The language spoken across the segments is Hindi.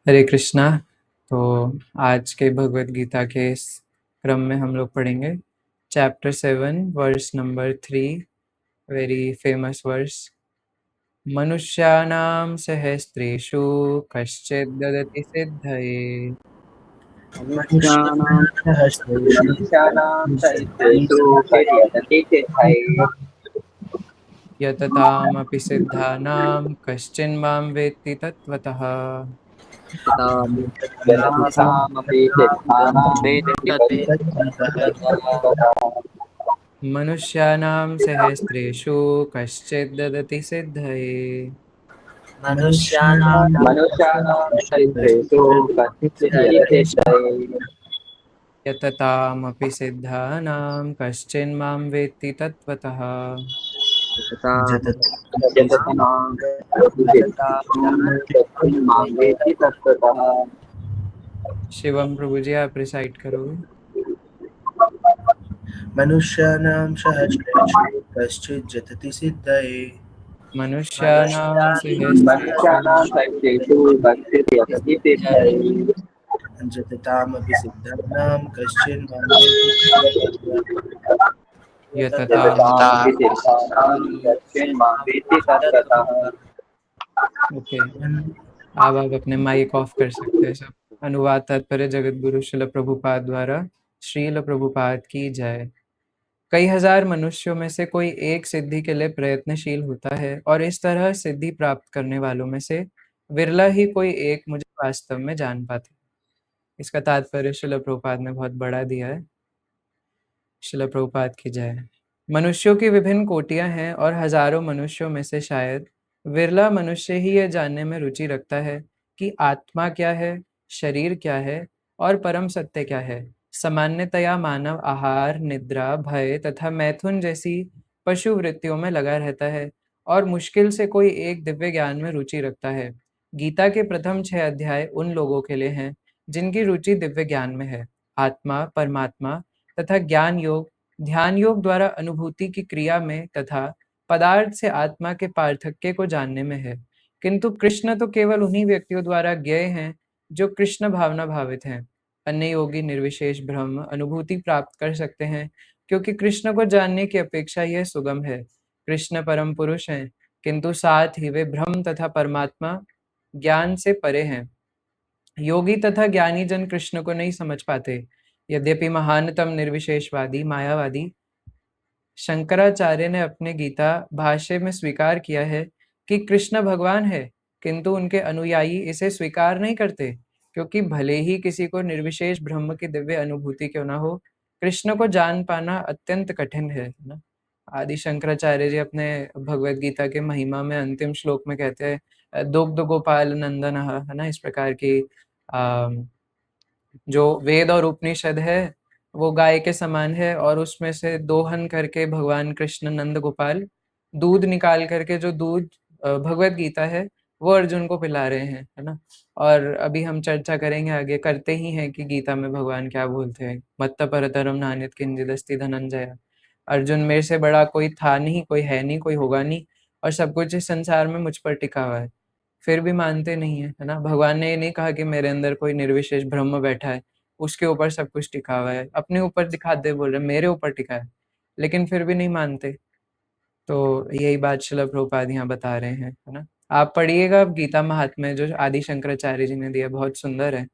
हरे कृष्णा। तो आज के भगवत गीता के इस क्रम में हम लोग पढ़ेंगे chapter 7 verse number 3, very famous verse. मनुष्याणां सहस्रेषु कश्चिद् ददति सिद्धये मनुष्याणां सहस्रेषु यततामपि सिद्धानां कश्चिन्मां वेत्ति तत्त्वतः। मनुष्याणां सहस्रेषु कश्चिद् ददति सिद्धये मनुष्याणां यततामपि सिद्धानां कश्चिन्मां वेत्ति तत्त्वतः। शिवम प्रभु जी आप रिसाइट करोगे। मनुष्याणां सहस्रेषु कश्चित् जतति सिद्धये मनुष्याणां सहस्रेषु जततामपि सिद्धानां कश्चिन् मां वेत्ति तत्त्वतः। ओके, अब आप अपने माइक ऑफ कर सकते हैं सब। अनुवाद तात्पर्य जगत गुरु श्रील प्रभुपाद द्वारा। श्रील प्रभुपाद की जय। कई हजार मनुष्यों में से कोई एक सिद्धि के लिए प्रयत्नशील होता है और इस तरह सिद्धि प्राप्त करने वालों में से विरला ही कोई एक मुझे वास्तव में जान पाते। इसका तात्पर्य श्रील प्रभुपाद ने बहुत बड़ा दिया है। श्रील प्रभुपाद की जय। मनुष्यों की विभिन्न कोटियां हैं और हजारों मनुष्यों में से शायद विरला मनुष्य ही यह जानने में रुचि रखता है कि आत्मा क्या है, शरीर क्या है और परम सत्य क्या है। सामान्यतया मानव आहार, निद्रा, भय तथा मैथुन जैसी पशु वृत्तियों में लगा रहता है और मुश्किल से कोई एक दिव्य ज्ञान में रुचि रखता है। गीता के प्रथम 6 अध्याय उन लोगों के लिए हैं जिनकी रुचि दिव्य ज्ञान में है। आत्मा, परमात्मा तथा ज्ञान योग, ध्यान योग द्वारा अनुभूति की क्रिया में तथा पदार्थ से आत्मा के पार्थक्य को जानने में है। किंतु कृष्ण तो केवल उन्हीं व्यक्तियों द्वारा ज्ञेय हैं जो कृष्ण भावना भावित हैं। अन्य योगी निर्विशेष ब्रह्म अनुभूति प्राप्त कर सकते हैं क्योंकि कृष्ण को जानने की अपेक्षा यह सुगम है। कृष्ण परम पुरुष हैं किंतु साथ ही वे ब्रह्म तथा परमात्मा ज्ञान से परे हैं। योगी तथा ज्ञानी जन कृष्ण को नहीं समझ पाते। यद्यपि महानतम निर्विशेषवादी मायावादी शंकराचार्य ने अपने गीता भाष्य में स्वीकार किया है कि कृष्ण भगवान है, किंतु उनके अनुयायी इसे स्वीकार नहीं करते क्योंकि भले ही किसी को निर्विशेष ब्रह्म की दिव्य अनुभूति क्यों न हो, कृष्ण को जान पाना अत्यंत कठिन है ना। आदि शंकराचार्य जी अपने भगवत गीता के महिमा में अंतिम श्लोक में कहते हैं दुग्ध गोपाल नंदन, है ना। इस प्रकार की जो वेद और उपनिषद है वो गाय के समान है और उसमें से दोहन करके भगवान कृष्ण नंद गोपाल दूध निकाल करके जो दूध भगवत गीता है वो अर्जुन को पिला रहे हैं, है ना। और अभी हम चर्चा करेंगे, आगे करते ही हैं कि गीता में भगवान क्या बोलते हैं। मत्त परतरम नान्यत् किंचिदस्ति धनंजय। अर्जुन, मेरे से बड़ा कोई था नहीं, कोई है नहीं, कोई होगा नहीं, और सब कुछ इस संसार में मुझ पर टिका हुआ है। फिर भी मानते नहीं है ना। भगवान ने ये नहीं कहा कि मेरे अंदर कोई निर्विशेष ब्रह्म बैठा है, उसके ऊपर सब कुछ टिका हुआ है। अपने ऊपर दिखाते बोल रहे मेरे ऊपर टिका है, लेकिन फिर भी नहीं मानते। तो यही बात श्रील प्रभुपाद यहाँ बता रहे हैं, है ना। आप पढ़िएगा गीता महात्म्य जो आदि शंकराचार्य जी ने दिया, बहुत सुंदर है।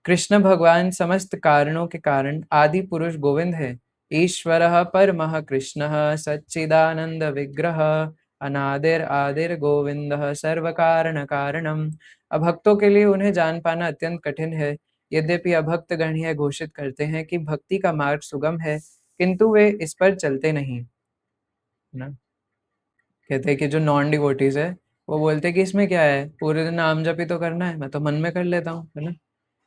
कृष्ण भगवान समस्त कारणों के कारण आदि पुरुष गोविंद है। ईश्वरः परमः कृष्णः सच्चिदानंद विग्रह अनादिर आदिर गोविंदः सर्व कारण कारणम। अभक्तों के लिए उन्हें जान पाना अत्यंत कठिन है। यद्यपि अभक्त गण यह घोषित करते हैं कि भक्ति का मार्ग सुगम है, किंतु वे इस पर चलते नहीं, ना। कहते हैं कि जो नॉन डिवोटीज है वो बोलते हैं कि इसमें क्या है, पूरे दिन नाम जप ही तो करना है, मैं तो मन में कर लेता हूँ, है ना।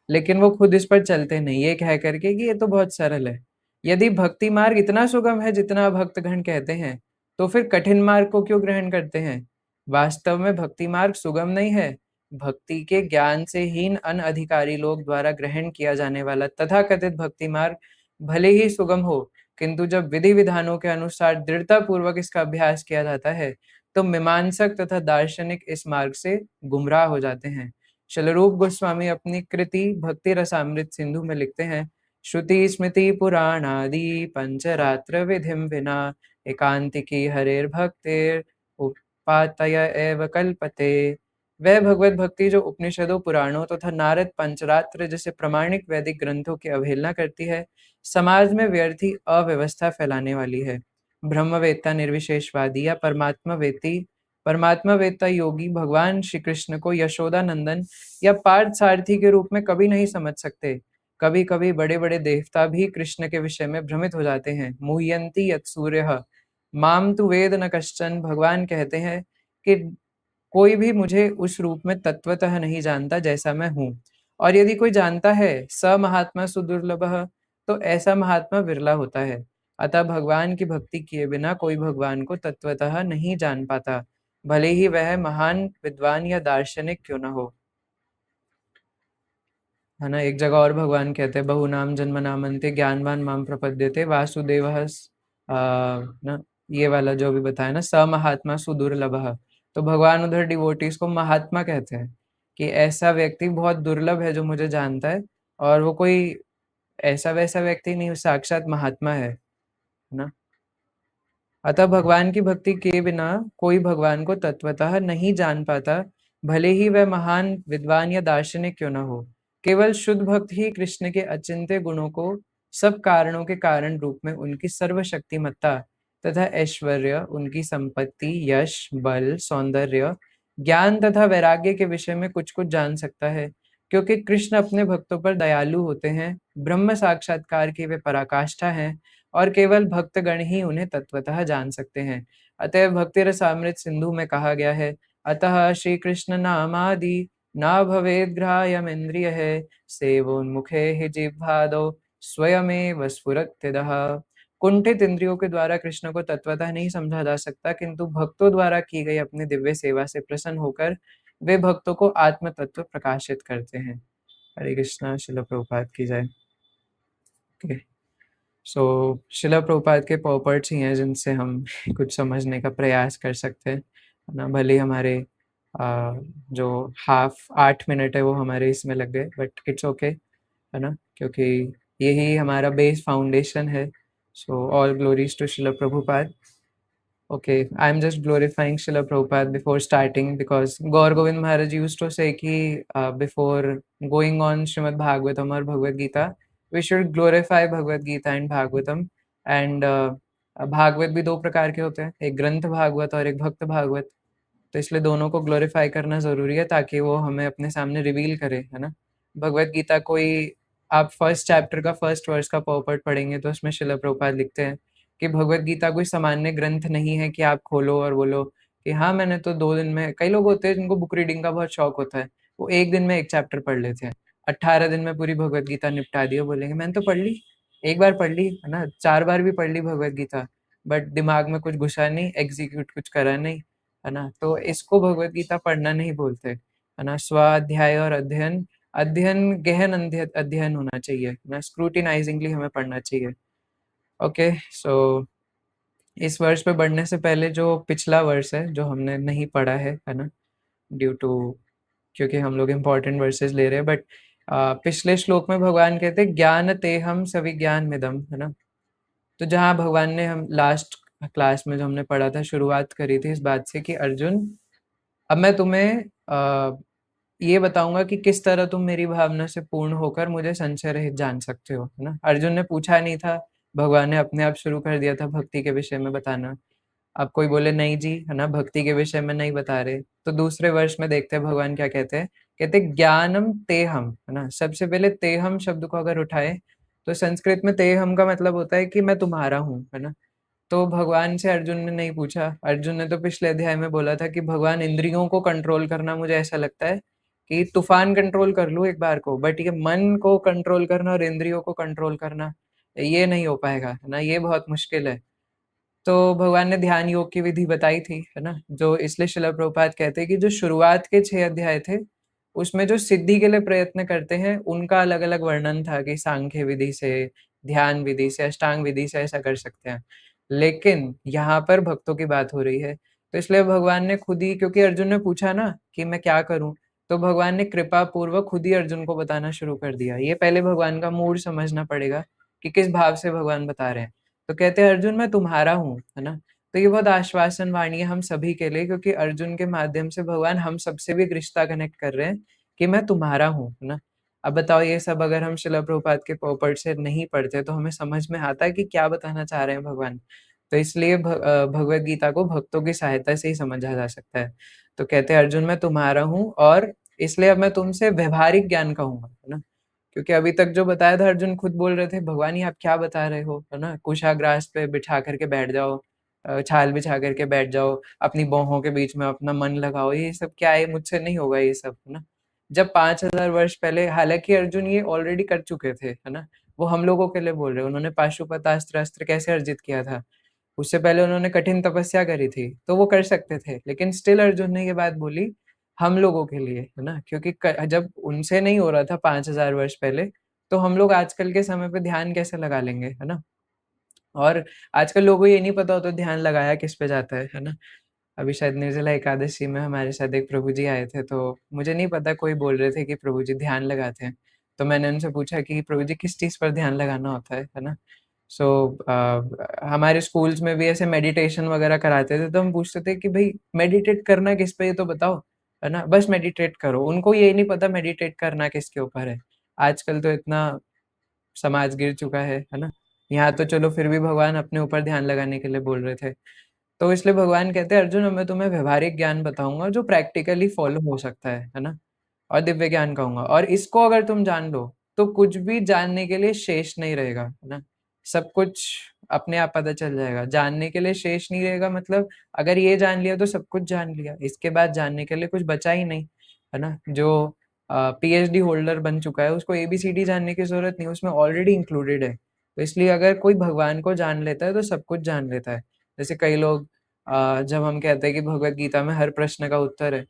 लेकिन वो खुद इस पर चलते नहीं, ये कह करके कि ये तो बहुत सरल है। यदि भक्ति मार्ग इतना सुगम है जितना भक्तगण कहते हैं, तो फिर कठिन मार्ग को क्यों ग्रहण करते हैं। वास्तव में भक्ति मार्ग सुगम नहीं है। भक्ति के ज्ञान से हीन अनअधिकारी लोग द्वारा ग्रहण किया जाने वाला तथाकथित भक्ति मार्ग भले ही सुगम हो, किंतु जब विधि विधानों के अनुसार दृढ़ता पूर्वक इसका अभ्यास किया जाता है तो मीमांसक तथा दार्शनिक इस मार्ग से गुमराह हो जाते हैं। श्रील रूप गोस्वामी अपनी कृति भक्ति रसामृत सिंधु में लिखते हैं, श्रुति स्मृति पुराणादि पंचरात्र विधिम विना एकांतिकी हरेर भक्तिर उपातय एव कल्पते। वह भगवत भक्ति जो उपनिषदों, पुराणों तथा नारद पंचरात्र जैसे प्रमाणिक वैदिक ग्रंथों की अवहेलना करती है, समाज में व्यर्थी अव्यवस्था फैलाने वाली है। ब्रह्मवेत्ता निर्विशेषवादी या परमात्मा वेत्ता योगी भगवान श्री कृष्ण को यशोदा नंदन या पार्थ सारथी के रूप में कभी नहीं समझ सकते। कभी कभी बड़े बड़े देवता भी कृष्ण के विषय में भ्रमित हो जाते हैं। मुह्यंति यत् सूर्यः माम तु वेद न कश्चन। भगवान कहते हैं कि कोई भी मुझे उस रूप में तत्वतः नहीं जानता जैसा मैं हूँ, और यदि कोई जानता है स महात्मा सुदुर्लभः, तो ऐसा महात्मा विरला होता है। अतः भगवान की भक्ति किए बिना कोई भगवान को तत्वतः नहीं जान पाता, भले ही वह महान विद्वान या दार्शनिक क्यों न हो। है ना, एक जगह और भगवान कहते हैं, बहु नाम जन्म नामन्ते ज्ञानवान माम प्रपद्यते वासुदेव ना, ये वाला जो भी बताया ना, स महात्मा सुदुर्लभः। तो भगवान उधर डिवोटीज को महात्मा कहते हैं कि ऐसा व्यक्ति बहुत दुर्लभ है जो मुझे जानता है, और वो कोई ऐसा वैसा व्यक्ति नहीं, साक्षात महात्मा है ना। अतः भगवान की भक्ति किए बिना कोई भगवान को तत्वतः नहीं जान पाता, भले ही वह महान विद्वान या दार्शनिक क्यों न हो। केवल शुद्ध भक्त ही कृष्ण के अचिंत्य गुणों को सब कारणों के कारण रूप में उनकी सर्वशक्तिमत्ता तथा ऐश्वर्य, उनकी संपत्ति, यश, बल, सौंदर्य, ज्ञान तथा वैराग्य के विषय में कुछ कुछ जान सकता है, क्योंकि कृष्ण अपने भक्तों पर दयालु होते हैं, ब्रह्म साक्षात्कार की वे पराकाष्ठा हैं, और केवल भक्तगण ही उन्हें तत्वतः जान सकते हैं। अतः भक्ति रसामृत सिंधु में कहा गया है, अतः श्री कृष्ण नामादि ना भवेद ग्राह्यमिंद्रिय है, सेवोन्मुखे हि जिह्वादौ स्वयमेव स्फुरत्यदः। कुंठित इंद्रियों के द्वारा कृष्ण को तत्वतः नहीं समझा जा सकता, किंतु भक्तों द्वारा की गई अपनी दिव्य सेवा से प्रसन्न होकर वे भक्तों को आत्म तत्व प्रकाशित करते हैं। हरे कृष्णा। श्रील प्रभुपाद की जय। ओके, सो श्रील प्रभुपाद के पॉपर्ट्स ही हैं जिनसे हम कुछ समझने का प्रयास कर सकते हैं ना। भले हमारे जो 8 मिनट है वो हमारे इसमें लग गए, बट इट्स ओके, है ना, क्योंकि यही हमारा बेस फाउंडेशन है। So all glories to Srila Prabhupada. Okay, I'm just glorifying Srila Prabhupada before starting, because Gaur Govind Maharaj used to say कि before going on Srimad Bhagavatam or Bhagavad Gita, we should glorify Bhagavad Gita and Bhagavatam. And Bhagavat भी दो प्रकार के होते हैं, एक ग्रंथ भागवत और एक भक्त भागवत। तो इसलिए दोनों को ग्लोरीफाई करना जरूरी है, ताकि वो हमें अपने सामने रिवील करे, है ना। भगवत गीता कोई आप फर्स्ट चैप्टर का फर्स्ट वर्स का पॉपर्ट पढ़ेंगे तो उसमें श्रील प्रभुपाद लिखते हैं कि भगवत गीता कोई सामान्य ग्रंथ नहीं है कि आप खोलो और बोलो कि हाँ मैंने तो 2 दिन में, कई लोग होते हैं जिनको बुक रीडिंग का बहुत शौक होता है, वो एक दिन में एक चैप्टर पढ़ लेते हैं, 18 दिन में पूरी भगवत गीता निपटा दी, बोलेंगे मैंने तो पढ़ ली, एक बार पढ़ ली, है ना, 4 बार भी पढ़ ली भगवत गीता, बट दिमाग में कुछ घुसा नहीं, एग्जीक्यूट कुछ करा नहीं, है ना। तो इसको भगवत गीता पढ़ना नहीं बोलते, है ना। स्वाध्याय और अध्ययन, अध्ययन गहन अध्ययन होना चाहिए ना, स्क्रूटिनाइजिंगली हमें पढ़ना चाहिए। ओके, सो इस वर्ष पे बढ़ने से पहले जो पिछला वर्ष है जो हमने नहीं पढ़ा है ना, ड्यू टू, क्योंकि हम लोग इम्पोर्टेंट वर्सेस ले रहे हैं, बट पिछले श्लोक में भगवान कहते हैं ज्ञान ते हम सविज्ञान मिदम, है ना। तो जहाँ भगवान ने, हम लास्ट क्लास में जो हमने पढ़ा था, शुरुआत करी थी इस बात से कि अर्जुन, अब मैं तुम्हें ये बताऊंगा कि किस तरह तुम मेरी भावना से पूर्ण होकर मुझे संशय रहित जान सकते हो, है ना। अर्जुन ने पूछा नहीं था, भगवान ने अपने आप शुरू कर दिया था भक्ति के विषय में बताना। अब कोई बोले नहीं जी, है ना, भक्ति के विषय में नहीं बता रहे, तो दूसरे वर्ष में देखते हैं भगवान क्या कहते हैं। कहते ज्ञानम तेहम, है ना। सबसे पहले तेहम शब्द को अगर उठाए तो संस्कृत में तेहम का मतलब होता है कि मैं तुम्हारा हूँ, है ना। तो भगवान से अर्जुन ने नहीं पूछा, अर्जुन ने तो पिछले अध्याय में बोला था कि भगवान इंद्रियों को कंट्रोल करना, मुझे ऐसा लगता है कि तूफान कंट्रोल कर लूँ एक बार को, बट ये मन को कंट्रोल करना और इंद्रियों को कंट्रोल करना, ये नहीं हो पाएगा, है ना, ये बहुत मुश्किल है। तो भगवान ने ध्यान योग की विधि बताई थी, है ना, जो इसलिए श्रील प्रभुपाद कहते हैं कि जो शुरुआत के 6 अध्याय थे उसमें जो सिद्धि के लिए प्रयत्न करते हैं उनका अलग अलग वर्णन था कि सांख्य विधि से, ध्यान विधि से, अष्टांग विधि से ऐसा कर सकते हैं, लेकिन यहाँ पर भक्तों की बात हो रही है, तो इसलिए भगवान ने खुद ही, क्योंकि अर्जुन ने पूछा ना कि मैं क्या करूं, तो भगवान ने कृपा पूर्वक खुद ही अर्जुन को बताना शुरू कर दिया। ये पहले भगवान का मूड समझना पड़ेगा कि किस भाव से भगवान बता रहे हैं। तो कहते हैं अर्जुन मैं तुम्हारा हूँ, है ना? तो ये बहुत आश्वासन वाणी है हम सभी के लिए, क्योंकि अर्जुन के माध्यम से भगवान हम सबसे भी एक रिश्ता कनेक्ट कर रहे हैं कि मैं तुम्हारा हूँ, है ना? अब बताओ ये सब अगर हम शिला प्रभुपाद के पोपट से नहीं पढ़ते तो हमें समझ में आता है कि क्या बताना चाह रहे हैं भगवान। तो इसलिए भगवत गीता को भक्तों की सहायता से ही समझा जा सकता है। तो कहते हैं अर्जुन मैं तुम्हारा हूँ, और इसलिए अब मैं तुमसे व्यवहारिक ज्ञान कहूंगा, है ना? क्योंकि अभी तक जो बताया था अर्जुन खुद बोल रहे थे भगवान ये आप क्या बता रहे हो, है ना? कुशाग्रास पे बिठा करके बैठ जाओ, छाल बिछा करके बैठ जाओ, अपनी बाहों के बीच में अपना मन लगाओ, ये सब क्या है, मुझसे नहीं होगा ये सब, है ना? जब 5000 वर्ष पहले, हालांकि अर्जुन ये ऑलरेडी कर चुके थे, है ना? वो हम लोगों के लिए बोल रहे हैं। उन्होंने पाशुपतास्त्र अस्त्र कैसे अर्जित किया था, उससे पहले उन्होंने कठिन तपस्या करी थी, तो वो कर सकते थे, लेकिन स्टिल अर्जुन ने ये बात बोली हम लोगों के लिए, है ना? क्योंकि जब उनसे नहीं हो रहा था 5000 वर्ष पहले, तो हम लोग आजकल के समय पे ध्यान कैसे लगा लेंगे, है ना? और आजकल लोगों को ये नहीं पता होता ध्यान लगाया किस पे जाता है ना? अभी शायद निर्जला एकादशी में हमारे साथ एक प्रभु जी आए थे, तो मुझे नहीं पता, कोई बोल रहे थे कि प्रभु जी ध्यान लगाते हैं। तो मैंने उनसे पूछा कि प्रभु जी किस चीज़ पर ध्यान लगाना होता है ना? सो हमारे स्कूल्स में भी ऐसे मेडिटेशन वगैरह कराते थे, तो हम पूछते थे कि भाई मेडिटेट करना किस पे, ये तो बताओ, है ना? बस मेडिटेट करो। उनको ये नहीं पता मेडिटेट करना किसके ऊपर है। आजकल तो इतना समाज गिर चुका है ना? यहाँ तो चलो फिर भी भगवान अपने ऊपर ध्यान लगाने के लिए बोल रहे थे। तो इसलिए भगवान कहते हैं अर्जुन अब मैं तुम्हें व्यवहारिक ज्ञान बताऊंगा जो प्रैक्टिकली फॉलो हो सकता है ना? और दिव्य ज्ञान कहूंगा, और इसको अगर तुम जान लो तो कुछ भी जानने के लिए शेष नहीं रहेगा, है ना? सब कुछ अपने आप पता चल जाएगा। जानने के लिए शेष नहीं रहेगा मतलब अगर ये जान लिया तो सब कुछ जान लिया, इसके बाद जानने के लिए कुछ बचा ही नहीं, है ना? जो पीएचडी होल्डर बन चुका है उसको एबीसीडी जानने की जरूरत नहीं, उसमें ऑलरेडी इंक्लूडेड है। तो इसलिए अगर कोई भगवान को जान लेता है तो सब कुछ जान लेता है। जैसे कई लोग जब हम कहते हैं कि भगवत गीता में हर प्रश्न का उत्तर है,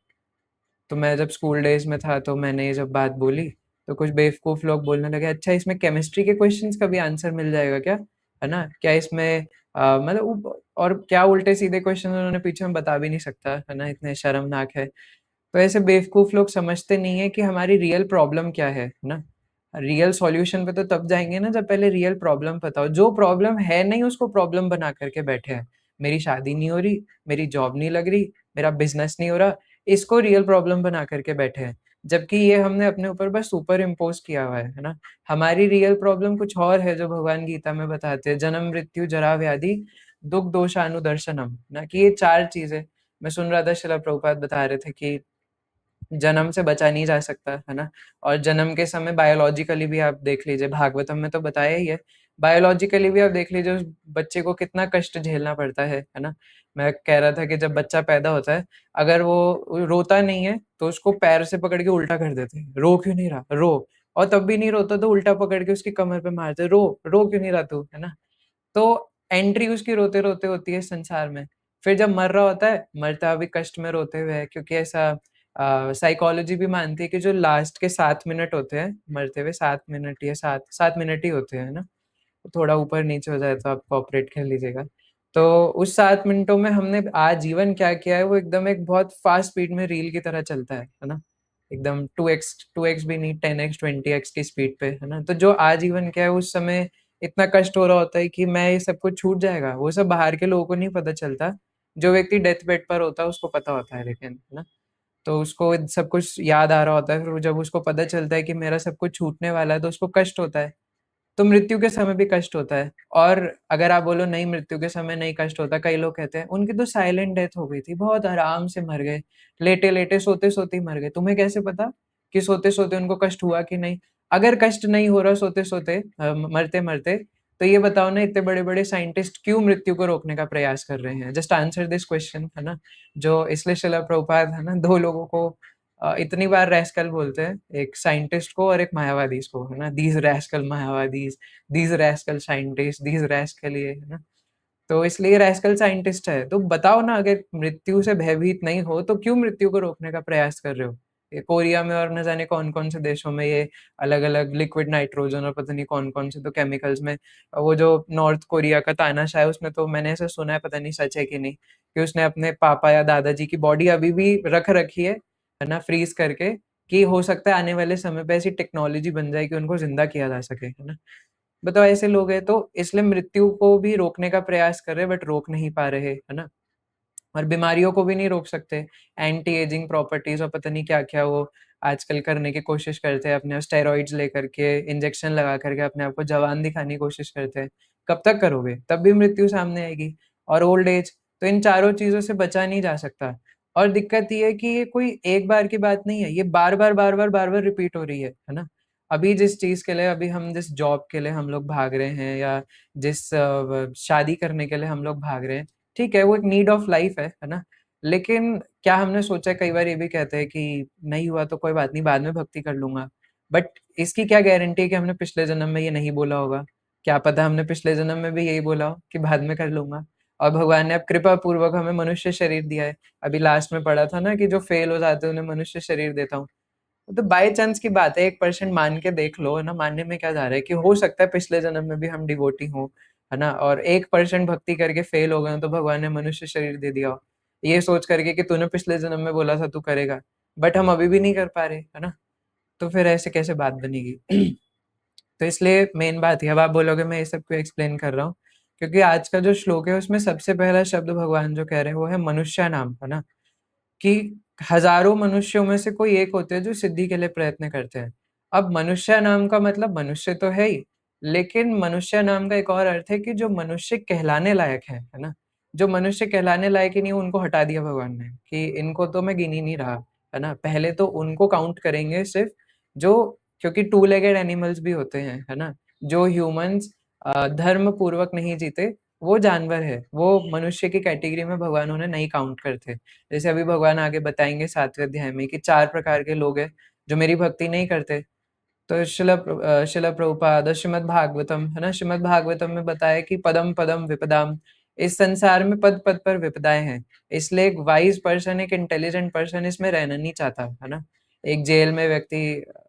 तो मैं जब स्कूल डेज में था तो मैंने ये जब बात बोली तो कुछ बेवकूफ लोग बोलने लगे अच्छा इसमें केमिस्ट्री के क्वेश्चंस का भी आंसर मिल जाएगा क्या, है ना? क्या इसमें मतलब और क्या उल्टे सीधे क्वेश्चन उन्होंने पीछे में बता भी नहीं सकता, है ना? इतने शर्मनाक है। तो ऐसे बेवकूफ लोग समझते नहीं है कि हमारी रियल प्रॉब्लम क्या है ना? रियल सॉल्यूशन पे तो तब जाएंगे ना जब पहले रियल प्रॉब्लम पता हो। जो प्रॉब्लम है नहीं उसको प्रॉब्लम बना करके बैठे हैं। मेरी शादी नहीं हो रही, मेरी जॉब नहीं लग रही, मेरा बिजनेस नहीं हो रहा, इसको रियल प्रॉब्लम बना करके बैठे हैं। जबकि ये हमने अपने ऊपर बस सुपर इम्पोज किया हुआ है ना? हमारी रियल प्रॉब्लम कुछ और है जो भगवान गीता में बताते हैं, जन्म मृत्यु जरा व्याधि दुख दोषानुदर्शनम, ना कि ये 4 चीजें। मैं सुन रहा था शिला प्रभुपाद बता रहे थे कि जन्म से बचा नहीं जा सकता, है ना? और जन्म के समय बायोलॉजिकली भी आप देख लीजिए, भागवतम में तो बताया ही है। बायोलॉजिकली भी आप देख लीजिए उस बच्चे को कितना कष्ट झेलना पड़ता है ना? मैं कह रहा था कि जब बच्चा पैदा होता है, अगर वो रोता नहीं है तो उसको पैर से पकड़ के उल्टा कर देते हैं, रो क्यों नहीं रहा, रो। और तब भी नहीं रोता तो उल्टा पकड़ के उसकी कमर पे मारते, रो रो क्यों नहीं रहा तू, है ना? तो एंट्री उसकी रोते रोते होती है संसार में। फिर जब मर रहा होता है, मरता भी कष्ट में रोते हुए है, क्योंकि ऐसा साइकोलॉजी भी मानती है कि जो लास्ट के 7 मिनट होते हैं मरते हुए, 7 मिनट या 7 7 मिनट ही होते हैं ना? थोड़ा ऊपर नीचे हो जाए तो आप कॉपरेट कर लीजिएगा। तो उस 7 मिनटों में हमने आजीवन क्या किया है वो एकदम एक बहुत फास्ट स्पीड में रील की तरह चलता है ना? एकदम 2x भी नहीं, 10x 20x की स्पीड पे, है ना? तो जो आजीवन क्या है उस समय इतना कष्ट हो रहा होता है कि मैं ये सब कुछ छूट जाएगा, वो सब बाहर के लोगों को नहीं पता चलता। जो व्यक्ति डेथ बेड पर होता है उसको पता होता है, लेकिन है ना? तो उसको सब कुछ याद आ रहा होता है, फिर जब उसको पता चलता है कि मेरा सब कुछ छूटने वाला है तो उसको कष्ट होता है। तो मृत्यु के समय भी कष्ट होता है। और अगर आप बोलो नहीं मृत्यु के समय नहीं कष्ट होता, कई लोग कहते हैं उनकी तो साइलेंट डेथ हो गई थी, बहुत आराम से मर गए, लेटे लेटे सोते सोते ही मर गए। तुम्हें कैसे पता कि सोते सोते उनको कष्ट हुआ कि नहीं? अगर कष्ट नहीं हो रहा सोते सोते मरते मरते, तो ये बताओ ना इतने बड़े बड़े साइंटिस्ट क्यों मृत्यु को रोकने का प्रयास कर रहे हैं? जस्ट आंसर दिस क्वेश्चन, है ना? जो इसलिए शिला प्रभुपाद है ना दो लोगों को इतनी बार रैस्कल बोलते हैं, एक साइंटिस्ट को और एक मायावादी को, है ना? दीज रैस्कल मायावादीज, these rascal scientist, these rascal ये, है ना? तो इसलिए रैस्कल साइंटिस्ट है। तो बताओ ना अगर मृत्यु से भयभीत नहीं हो तो क्यों मृत्यु को रोकने का प्रयास कर रहे हो? ये कोरिया में और न जाने कौन-कौन से देशों में ये अलग-अलग लिक्विड नाइट्रोजन और पता नहीं कौन-कौन से तो केमिकल्स में, वो जो नॉर्थ कोरिया का तानाशाह है उसने तो मैंने ऐसा सुना है, पता नहीं सच है कि नहीं, कि उसने अपने पापा या दादाजी की बॉडी अभी भी रख रखी है ना? फ्रीज़ करके, कि हो सकता है आने वाले समय पे ऐसी टेक्नोलॉजी बन जाए कि उनको ज़िंदा किया जा सके, है ना? बताओ ऐसे लोग हैं तो इसलिए मृत्यु को भी रोकने का प्रयास कर रहे हैं बट रोक नहीं पा रहे, है ना? और बीमारियों को भी नहीं रोक सकते। एंटी एजिंग प्रॉपर्टीज़ और पता नहीं क्या-क्या वो आजकल करने की कोशिश करते हैं, अपने स्टेरॉइड्स लेकर के, इंजेक्शन लगा कर के अपने आप को जवान दिखाने की कोशिश करते हैं। कब तक करोगे? तब भी मृत्यु सामने आएगी। और ओल्ड एज, तो इन चारों चीज़ों से बचा नहीं जा सकता। और दिक्कत ये है कि ये कोई एक बार की बात नहीं है, ये बार-बार, बार-बार, बार-बार रिपीट हो रही है ना? अभी जिस चीज़ के लिए अभी हम जिस जॉब के लिए हम लोग भाग रहे हैं या जिस शादी करने के लिए हम लोग भाग रहे हैं, ठीक है, वो एक नीड ऑफ लाइफ है ना? लेकिन क्या हमने सोचा है, कई बार ये भी कहते हैं कि नहीं हुआ तो कोई बात नहीं, बाद में भक्ति कर लूँगा। बट इसकी क्या गारंटी है कि हमने पिछले जन्म में ये नहीं बोला होगा? क्या पता हमने पिछले जन्म में भी यही बोला हो कि बाद में कर लूँगा, और भगवान ने अब कृपा पूर्वक हमें मनुष्य शरीर दिया है। अभी लास्ट में पढ़ा था ना कि जो फेल हो जाते हैं उन्हें मनुष्य शरीर देता हूँ। तो बाय चांस की बात है, 1% मान के देख लो, है ना? मानने में क्या जा रहा है कि हो सकता है पिछले जन्म में भी हम डिवोटी हों, है ना? और 1% भक्ति करके फेल हो गए हो तो भगवान ने मनुष्य शरीर दे दिया हो। ये सोच करके कि तूने पिछले जन्म में बोला था तू करेगा, बट हम अभी भी नहीं कर पा रहे, है ना? तो फिर ऐसे कैसे बात बनेगी? तो इसलिए मेन बात ये, अब आप बोलोगे मैं ये सब क्यों एक्सप्लेन कर रहा हूँ? क्योंकि आज का जो श्लोक है उसमें सबसे पहला शब्द भगवान जो कह रहे हैं वो है मनुष्य नाम, है ना? कि हजारों मनुष्यों में से कोई एक होते हैं जो सिद्धि के लिए प्रयत्न करते हैं। अब मनुष्य नाम का मतलब मनुष्य तो है ही, लेकिन मनुष्य नाम का एक और अर्थ है कि जो मनुष्य कहलाने लायक है ना? जो मनुष्य कहलाने लायक ही नहीं उनको हटा दिया भगवान ने कि इनको तो मैं गिन ही नहीं रहा, है ना? पहले तो उनको काउंट करेंगे सिर्फ जो, क्योंकि टू लेगेड एनिमल्स भी होते हैं, है ना? जो ह्यूमन्स धर्म पूर्वक नहीं जीते, वो जानवर है, वो मनुष्य की कैटेगरी में भगवान उन्हें नहीं काउंट करते। जैसे अभी भगवान आगे बताएँगे 7वें अध्याय में कि 4 प्रकार के लोग हैं, जो मेरी भक्ति नहीं करते। तो शिला प्रभुपाद श्रीमद् भागवतम, है ना? श्रीमद् भागवतम में बताया कि पदम पदम विपदाम, इस संसार में पद-पद पर विपदाएँ हैं। इसलिए एक वाइज़ पर्सन, एक इंटेलिजेंट पर्सन इसमें रहना नहीं चाहता, है ना? एक जेल में व्यक्ति,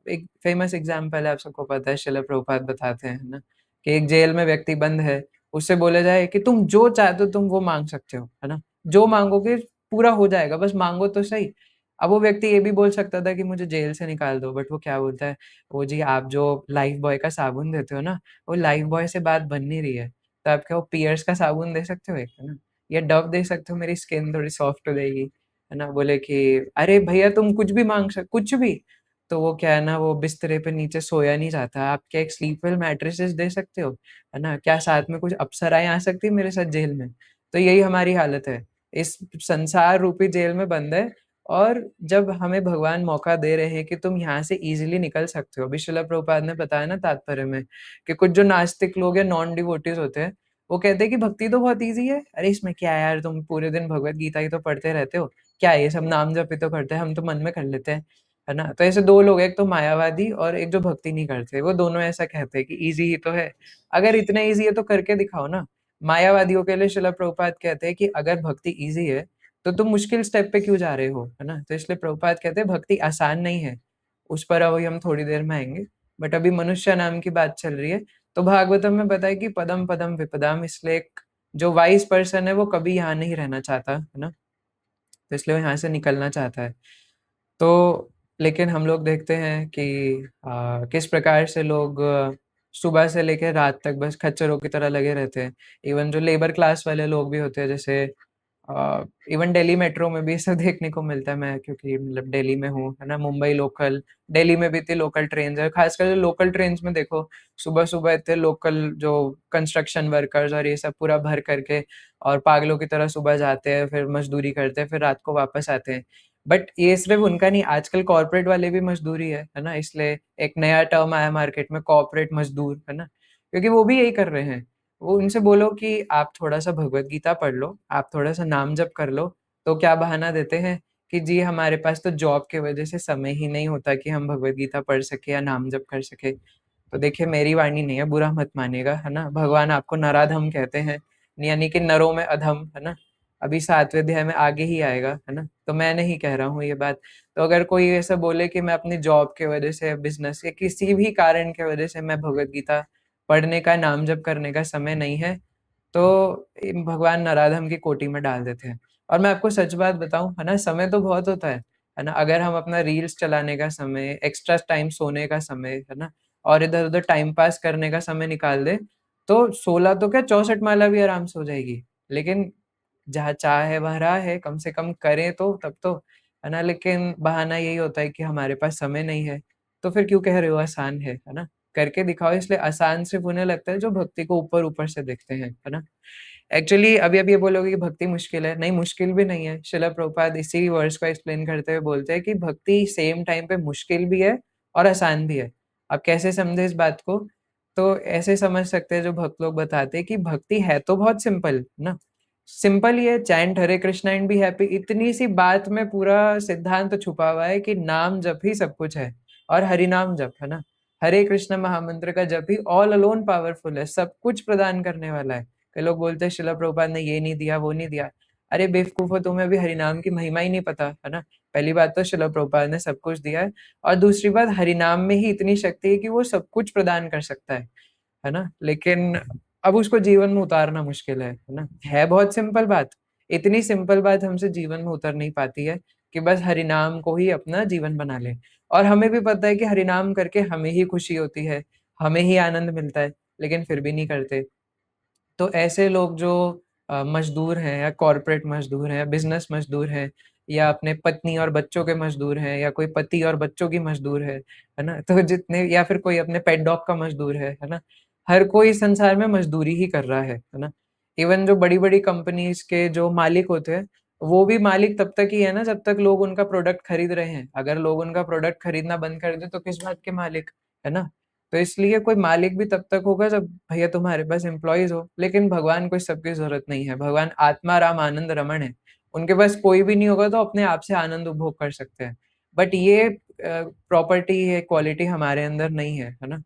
एक फेमस एग्ज़ाम्पल है, आप सबको पता है, शिला प्रभुपाद बताते हैं, है ना? कि एक जेल में व्यक्ति बंद है, उससे बोला जाए कि तुम जो चाहते हो तुम वो माँग सकते हो, है ना? जो माँगोगे पूरा हो जाएगा, बस माँगो तो सही। अब वो व्यक्ति ये भी बोल सकता था कि मुझे जेल से निकाल दो, बट वो क्या बोलता है, वो जी आप जो लाइफ बॉय का साबुन देते हो ना, वो लाइफ बॉय से बात बन नहीं रही है। तो आप क्या वो पियर्स का साबुन दे सकते हो एक, है ना? या डव दे सकते हो, मेरी स्किन थोड़ी सॉफ्ट हो जाएगी, है ना? बोले कि अरे भैया तुम कुछ भी माँग सक कुछ भी। तो वो क्या है ना, वो बिस्तरे पे नीचे सोया नहीं जाता। आप क्या एक स्लीप वेल मैट्रेसेस दे सकते हो, है ना? क्या साथ में कुछ अप्सराएँ आ सकती हैं मेरे साथ जेल में? तो यही हमारी हालत है। इस संसार रूपी जेल में बंद है, और जब हमें भगवान मौका दे रहे हैं कि तुम यहाँ से ईज़िली निकल सकते हो। अभी श्रील प्रभुपाद ने बताया ना तात्पर्य में कि कुछ जो नास्तिक लोग या नॉन डिवोटीज़ होते हैं, वो कहते हैं कि भक्ति तो बहुत ईज़ी है। अरे इसमें क्या है यार, तुम पूरे दिन भगवत गीता ही तो पढ़ते रहते हो। क्या है ये सब नाम जप ही तो करते हैं, हम तो मन में कर लेते हैं। है ना? तो ऐसे 2 लोग हैं, एक तो मायावादी और एक जो भक्ति नहीं करते। वो दोनों ऐसा कहते हैं कि ईज़ी ही तो है। अगर इतना ईज़ी है तो करके दिखाओ ना। मायावादियों के लिए श्रील प्रभुपाद कहते हैं कि अगर भक्ति ईज़ी है तो तुम मुश्किल स्टेप पे क्यों जा रहे हो, है ना? तो इसलिए प्रभुपाद कहते हैं भक्ति आसान नहीं है, उस पर अभी हम थोड़ी देर में आएँगे। बट अभी मनुष्य नाम की बात चल रही है, तो भागवतम में बताया कि पदम पदम विपदाम, इसलिए एक जो वाइज़ पर्सन है वो कभी यहाँ नहीं रहना चाहता, है ना? तो इसलिए वो यहाँ से निकलना चाहता है। तो लेकिन हम लोग देखते हैं कि किस प्रकार से लोग सुबह से लेके रात तक बस खच्चरों की तरह लगे रहते हैं। इवन जो लेबर क्लास वाले लोग भी होते हैं, जैसे इवन दिल्ली मेट्रो में भी ये सब देखने को मिलता है। मैं क्योंकि मतलब दिल्ली में हूँ, है ना? मुंबई लोकल, दिल्ली में भी इतनी लोकल ट्रेन्स है, खासकर जो लोकल ट्रेन्स में देखो, सुबह-सुबह इतने लोकल जो कंस्ट्रक्शन वर्कर्स और ये सब पूरा भर करके और पागलों की तरह सुबह जाते हैं, फिर मज़दूरी करते हैं, फिर रात को वापस आते हैं। बट ये सिर्फ़ उनका नहीं, आजकल कॉर्पोरेट वाले भी मज़दूरी है ना? इसलिए एक नया टर्म आया मार्केट में, कॉर्पोरेट मज़दूर, है ना? क्योंकि वो भी यही कर रहे हैं। वो उनसे बोलो कि आप थोड़ा-सा भगवत गीता पढ़ लो, आप थोड़ा-सा नाम जप कर लो, तो क्या बहाना देते हैं कि जी हमारे पास तो जॉब की वज़ह से समय ही नहीं होता कि हम भगवत गीता पढ़ सकें या नाम जप कर सकें। तो देखिए मेरी वाणी नहीं है, बुरा मत मानिएगा, है ना? भगवान आपको नराधम कहते हैं, यानी कि नरों में अधम, है ना? अभी 7वें अध्याय में आगे ही आएगा, है ना? तो मैं नहीं कह रहा हूँ ये बात। तो अगर कोई ऐसा बोले कि मैं अपनी जॉब की वज़ह से, बिज़नेस या किसी भी कारण की वज़ह से मैं भगवत गीता पढ़ने का, नाम जप करने का समय नहीं है, तो भगवान नराधम की कोटि में डाल देते हैं। और मैं आपको सच बात बताऊँ, है ना? समय तो बहुत होता है है ना? अगर हम अपना रील्स चलाने का समय, एक्स्ट्रा टाइम सोने का समय, है ना? और इधर-उधर टाइम पास करने का समय निकाल दें, तो 16 तो क्या 64 माला भी आराम से हो जाएगी। लेकिन जहाँ चाह है वहाँ राह है, कम से कम करें तो तब तो, है ना? लेकिन बहाना यही होता है कि हमारे पास समय नहीं है, तो फिर क्यों कह रहे हो आसान है ना? करके दिखाओ, इसलिए आसान सिर्फ़ उन्हें लगता है जो भक्ति को ऊपर-ऊपर से देखते हैं, है ना? एक्चुअली अभी आप ये बोलोगे कि भक्ति मुश्किल है, नहीं मुश्किल भी नहीं है। श्रील प्रभुपाद इसी वर्ड्स को एक्सप्लेन करते हुए बोलते हैं कि भक्ति सेम टाइम पे मुश्किल भी है और आसान भी है। आप कैसे समझे इस बात को? तो ऐसे समझ सकते हैं जो भक्त लोग बताते हैं कि भक्ति है तो बहुत सिंपल, ना? सिंपल ही है, chant Hare Krishna and be happy, इतनी सी बात में पूरा सिद्धांत छुपा हुआ है कि नाम जप ही सब कुछ है और हरि नाम जप, है ना? हरे कृष्ण महामंत्र का जप ही ऑल अलोन पावरफुल है, सब कुछ प्रदान करने वाला है। कई लोग बोलते हैं श्रील प्रभुपाद ने ये नहीं दिया, वो नहीं दिया। अरे बेवकूफ़ो, तुम्हें अभी हरिनाम की महिमा ही नहीं पता, है ना? पहली बात तो श्रील प्रभुपाद ने सब कुछ दिया है और दूसरी बात हरिनाम में ही इतनी शक्ति है कि वो सब कुछ प्रदान कर सकता है ना? लेकिन अब उसको जीवन में उतारना मुश्किल है ना? है बहुत सिंपल बात, इतनी सिंपल बात हमसे जीवन में उतर नहीं पाती है कि बस हरिनाम को ही अपना जीवन बना लें। और हमें भी पता है कि हरिनाम करके हमें ही खुशी होती है, हमें ही आनंद मिलता है, लेकिन फिर भी नहीं करते। तो ऐसे लोग जो मज़दूर हैं या कॉर्पोरेट मज़दूर हैं या बिज़नेस मज़दूर हैं या अपने पत्नी और बच्चों के मज़दूर हैं या कोई पति और बच्चों की मज़दूर है ना? तो जितने या फिर कोई अपने पेट डॉग का मज़दूर है ना? हर कोई संसार में मज़दूरी ही कर रहा है ना? इवन जो बड़ी-बड़ी कंपनीज़ के जो मालिक होते हैं, वो भी मालिक तब तक ही है ना जब तक लोग उनका प्रोडक्ट खरीद रहे हैं। अगर लोग उनका प्रोडक्ट खरीदना बंद कर दें तो किस बात के मालिक, है ना? तो इसलिए कोई मालिक भी तब तक होगा जब भैया तुम्हारे पास एम्प्लॉइज़ हो, लेकिन भगवान को इस सब की ज़रूरत नहीं है। भगवान आत्मा राम आनंद रमण है। उनके पास कोई भी नहीं होगा तो अपने आप से आनंद उपभोग कर सकते हैं। बट ये प्रॉपर्टी, ये क्वालिटी हमारे अंदर नहीं है ना?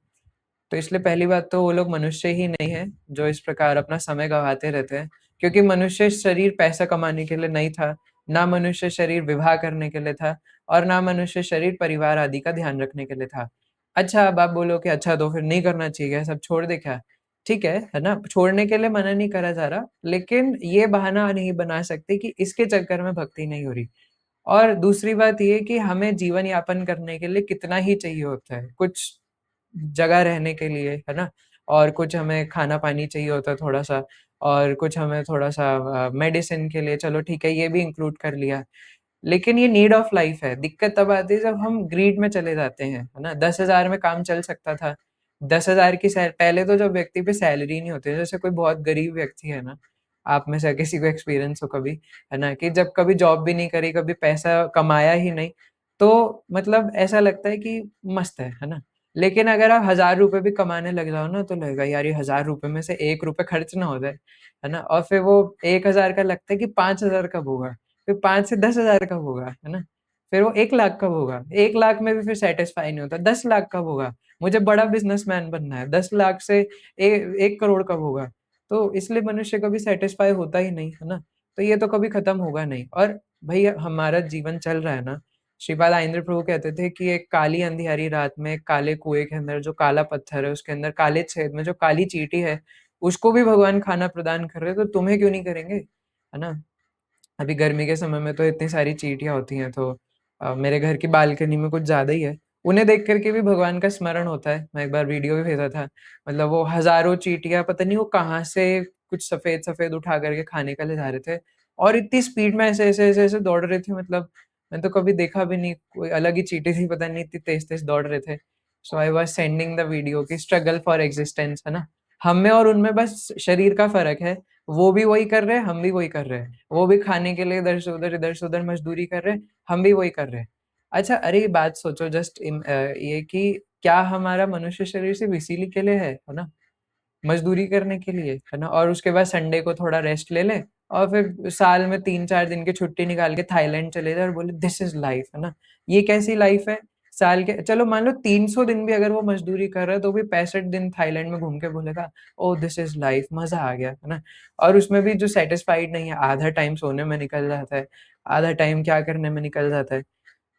तो इसलिए पहली बात तो वो लोग मनुष्य ही नहीं है, जो इस प्रकार अपना समय गँवाते रहते हैं। क्योंकि मनुष्य शरीर पैसा कमाने के लिए नहीं था, ना मनुष्य शरीर विवाह करने के लिए था और ना मनुष्य शरीर परिवार आदि का ध्यान रखने के लिए था। अच्छा, अब आप बोलो कि अच्छा तो फिर नहीं करना चाहिए, सब छोड़ दे क्या? ठीक है ना? छोड़ने के लिए मना नहीं करा जा रहा, लेकिन ये बहाना नहीं बना सकते कि इसके चक्कर में भक्ति नहीं हो रही। और दूसरी बात ये कि हमें जीवन यापन करने के लिए कितना ही चाहिए होता है। कुछ जगह रहने के लिए, है ना? और कुछ हमें खाना-पानी चाहिए होता है थोड़ा-सा और कुछ हमें थोड़ा-सा मेडिसिन के लिए, चलो ठीक है, ये भी इंक्लूड कर लिया। लेकिन ये नीड ऑफ लाइफ है। दिक्कत तब आती है जब हम ग्रीड में चले जाते हैं, है ना? 10,000 में काम चल सकता था। 10,000 की सै पहले तो जब व्यक्ति पे सैलरी नहीं होती है, जैसे कोई बहुत गरीब व्यक्ति है ना, आप में से किसी को एक्सपीरियंस हो कभी, है ना? कि जब कभी जॉब भी नहीं करी, कभी पैसा कमाया ही नहीं, तो मतलब ऐसा लगता है कि मस्त है ना? लेकिन अगर आप ₹1000 भी कमाने लग जाओ ना, तो लगेगा यार ये ₹1000 में से ₹1 खर्च ना हो जाए, है ना? और फिर वो 1000 का लगता है कि 5000 कब होगा? फिर 5 से 10,000 कब होगा, है ना? फिर वो 1 लाख कब होगा? 1 लाख में भी फिर सैटिस्फाई नहीं होता, 10 लाख कब होगा? मुझे बड़ा बिज़नेसमैन बनना है, 10 लाख से 1 करोड़ कब होगा? तो इसलिए मनुष्य कभी सैटिस्फाई होता ही नहीं, है ना? तो ये तो कभी खत्म होगा नहीं और भई हमारा जीवन चल रहा है ना, श्रीपाद आइंद्र प्रभु कहते थे कि एक काली अंधियारी रात में काले कुएँ के अंदर जो काला पत्थर है, उसके अंदर काले छेद में जो काली चींटी है, उसको भी भगवान खाना प्रदान कर रहे हैं, तो तुम्हें क्यों नहीं करेंगे? है ना? अभी गर्मी के समय में तो इतनी सारी चींटियाँ होती हैं तो मेरे घर की बालकनी में कुछ ज़्यादा ही है। उन्हें देख कर के भी भगवान का स्मरण होता है। मैं एक बार वीडियो भी भेजा था। मतलब वो हज़ारों चींटियाँ पता नहीं वो कहाँ से कुछ सफ़ेद-सफ़ेद उठा कर के खाने के लिए जा रहे थे और इतनी स्पीड में ऐसे-ऐसे दौड़ रहे थे मतलब मैंने तो कभी देखा भी नहीं। कोई अलग ही चींटी थी पता नहीं इतनी तेज़-तेज़ दौड़ रहे थे। So I was sending the video कि स्ट्रगल फॉर एक्जिस्टेंस है ना? हम में और उनमें बस शरीर का फ़र्क है। वो भी वही कर रहे हैं, हम भी वही कर रहे हैं। वो भी खाने के लिए इधर से उधर मज़दूरी कर रहे हैं, हम भी वही कर रहे हैं। अच्छा, अरे ये बात सोचो जस्ट ये कि क्या हमारा मनुष्य शरीर सिर्फ़ इसीलिए के लिए है ना? मज़दूरी करने के लिए, है ना? और उसके बाद संडे को थोड़ा रेस्ट ले लें और फिर साल में 3-4 दिन की छुट्टी निकाल के थाईलैंड चले जाएँ और बोले दिस इज़ लाइफ़, है ना? ये कैसी लाइफ़ है? साल के चलो मान लो 300 दिन भी अगर वो मज़दूरी कर रहा है, तो भी 65 दिन थाईलैंड में घूम के बोलेगा, ओह! दिस इज़ लाइफ़, मज़ा आ गया, है ना? और उसमें भी जो सैटिस्फाइड नहीं है, आधा टाइम सोने में निकल जाता है, आधा टाइम क्या करने में निकल जाता है।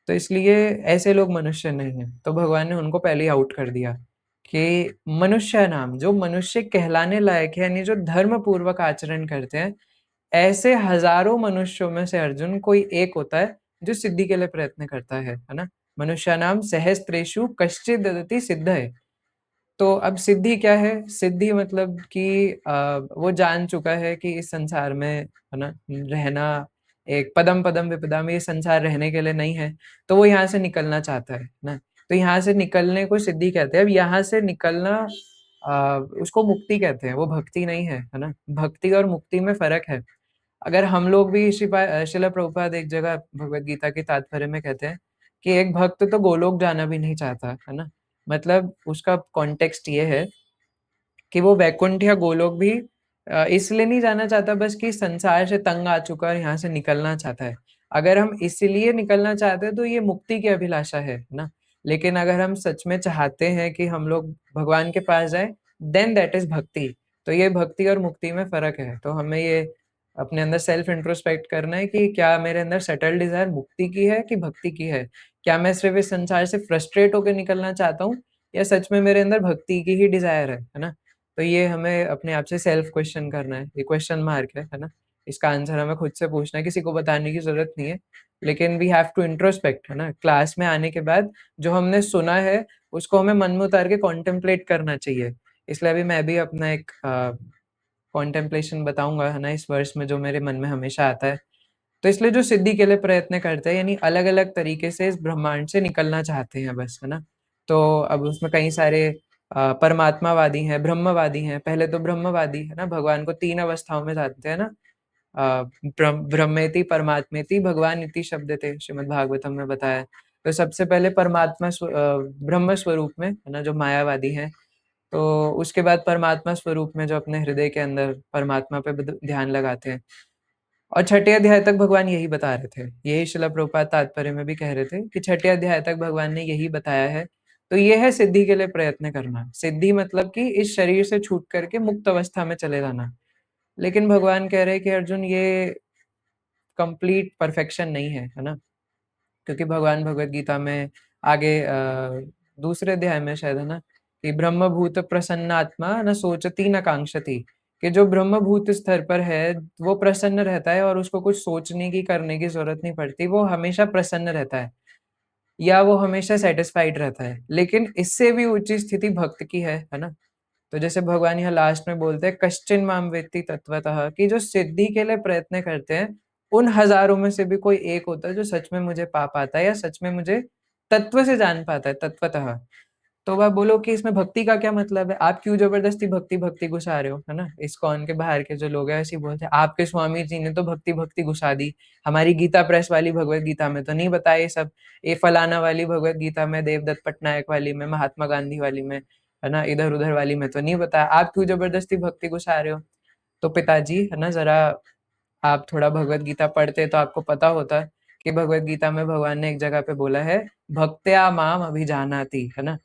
तो इसलिए ऐसे लोग मनुष्य नहीं हैं। तो भगवान ने उनको पहले ही आउट कर दिया कि मनुष्य नाम जो मनुष्य कहलाने लायक है यानी जो धर्म पूर्वक आचरण करते हैं, ऐसे हज़ारों मनुष्यों में से अर्जुन कोई एक होता है जो सिद्धि के लिए प्रयत्न करता है ना। मनुष्याणाम सहस्त्रेषु कश्चित् ददति सिद्धये। तो अब सिद्धि क्या है? सिद्धि मतलब कि वो जान चुका है कि इस संसार में है ना रहना, एक पदम पदम विपदा में ये संसार रहने के लिए नहीं है, तो वो यहाँ से निकलना चाहता है ना। तो यहाँ से निकलने को सिद्धि कहते हैं। अब यहाँ से निकलना उसको मुक्ति कहते हैं, वो भक्ति नहीं है ना। भक्ति और मुक्ति में फर्क है। अगर हम लोग भी शिला प्रभुपाद एक जगह भगवत गीता के तात्पर्य में कहते हैं कि एक भक्त तो गोलोक जाना भी नहीं चाहता है ना। मतलब उसका कॉन्टेक्स्ट ये है कि वो वैकुंठ या गोलोक भी इसलिए नहीं जाना चाहता बस कि संसार से तंग आ चुका है, यहाँ से निकलना चाहता है। अगर हम इसलिए निकलना चाहते हैं तो ये मुक्ति की अभिलाषा है ना। लेकिन अगर हम सच में चाहते हैं कि हम लोग भगवान के पास जाए, देन दैट इज भक्ति। तो ये भक्ति और मुक्ति में फर्क है। तो हमें ये अपने अंदर सेल्फ इंट्रोस्पेक्ट करना है कि क्या मेरे अंदर सेटल डिजायर मुक्ति की है कि भक्ति की है। क्या मैं सिर्फ इस संसार से फ्रस्ट्रेट होकर निकलना चाहता हूँ, या सच में मेरे अंदर भक्ति की ही डिजायर है ना। तो ये हमें अपने आप से सेल्फ क्वेश्चन करना है। ये क्वेश्चन मार्क है ना। इसका आंसर हमें खुद से पूछना है, किसी को बताने की जरूरत नहीं है। लेकिन वी हैव टू इंट्रोस्पेक्ट है ना। क्लास में आने के बाद जो हमने सुना है उसको हमें मन में उतार के कॉन्टेम्पलेट करना चाहिए। इसलिए अभी मैं भी अपना एक कॉन्टेम्पलेशन बताऊंगा है ना इस वर्ष में, जो मेरे मन में हमेशा आता है। तो इसलिए जो सिद्धि के लिए प्रयत्न करते हैं, यानी अलग अलग तरीके से इस ब्रह्मांड से निकलना चाहते हैं बस है ना। तो अब उसमें कई सारे परमात्मावादी हैं, ब्रह्मवादी हैं। पहले तो ब्रह्मवादी है ना, भगवान को 3 अवस्थाओं में जानते हैं ना। ब्रह्मेति परमात्मेति भगवान इति शब्द थे, श्रीमद् भागवतम में बताया है। तो सबसे पहले ब्रह्म स्वरूप में है ना, जो मायावादी हैं। तो उसके बाद परमात्मा स्वरूप में, जो अपने हृदय के अंदर परमात्मा पे ध्यान लगाते हैं। और छठे अध्याय तक भगवान यही बता रहे थे। यही शिला प्रभुपाद तात्पर्य में भी कह रहे थे कि छठे अध्याय तक भगवान ने यही बताया है। तो ये है सिद्धि के लिए प्रयत्न करना। सिद्धि मतलब कि इस शरीर से छूट करके मुक्त अवस्था में चले जाना। लेकिन भगवान कह रहे हैं कि अर्जुन, ये कंप्लीट परफेक्शन नहीं है ना। क्योंकि भगवान भगवत गीता में आगे दूसरे अध्याय में शायद है ना, कि ब्रह्मभूत प्रसन्नात्मा न सोचती न कांक्षती। कि जो ब्रह्मभूत स्तर पर है वो प्रसन्न रहता है और उसको कुछ सोचने की करने की जरूरत नहीं पड़ती, वो हमेशा प्रसन्न रहता है या वो हमेशा सेटिस्फाइड रहता है। लेकिन इससे भी ऊंची स्थिति भक्त की है ना। तो जैसे भगवान यहाँ लास्ट में बोलते हैं कश्चिन माम वेत्ति तत्वतः, कि जो सिद्धि के लिए प्रयत्न करते हैं उन हजारों में से भी कोई एक होता है जो सच में मुझे पा पाता है या सच में मुझे तत्व से जान पाता है, तत्वतः। तो वह बोलो कि इसमें भक्ति का क्या मतलब है? आप क्यों जबरदस्ती भक्ति भक्ति घुसा रहे हो है ना। इस्कॉन के बाहर के जो लोग हैं ऐसे ही बोलते हैं, आपके स्वामी जी ने तो भक्ति भक्ति घुसा दी, हमारी गीता प्रेस वाली भगवत गीता में तो नहीं बताया ये सब। ये फलाना वाली भगवत गीता में, देवदत्त पटनायक वाली में, महात्मा गांधी वाली में है ना, इधर उधर वाली में तो नहीं बताया। आप क्यों जबरदस्ती भक्ति घुसा रहे हो? तो पिताजी है ना, जरा आप थोड़ा भगवत गीता पढ़ते तो आपको पता होता कि भगवत गीता में भगवान ने एक जगह पे बोला है भक्त्या माम अभिजानाति, है ना,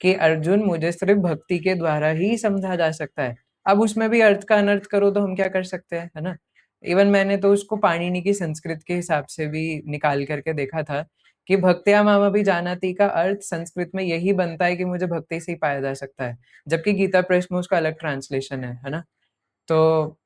कि अर्जुन मुझे सिर्फ भक्ति के द्वारा ही समझा जा सकता है। अब उसमें भी अर्थ का अनर्थ करो तो हम क्या कर सकते हैं, है ना। इवन मैंने तो उसको पाणिनि की संस्कृत के हिसाब से भी निकाल करके देखा था कि भक्त्या माम अभिजानाति का अर्थ संस्कृत में यही बनता है कि मुझे भक्ति से ही पाया जा सकता है, जबकि गीता प्रेस में उसका अलग ट्रांसलेशन है ना। तो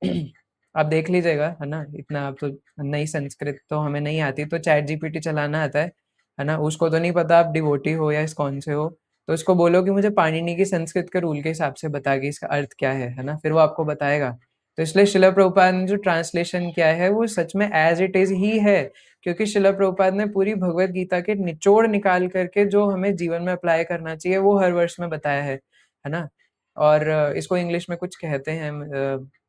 आप देख लीजिएगा है ना, इतना आप तो नई संस्कृत तो हमें नहीं आती, तो चैट जीपीटी चलाना आता है ना। उसको तो नहीं पता आप डिवोटी हो या इस्कॉन से हो, तो उसको बोलो कि मुझे पाणिनि की संस्कृत के रूल के हिसाब से बता कि इसका अर्थ क्या है ना, फिर वो आपको बताएगा। तो इसलिए शिला प्रभुपाद ने जो ट्रांसलेशन किया है वो सच में एज इट इज ही है, क्योंकि शिला प्रभुपाद ने पूरी भगवत गीता के निचोड़ निकाल करके जो हमें जीवन में अप्लाई करना चाहिए वो हर वर्ष में बताया है ना। और इसको इंग्लिश में कुछ कहते हैं,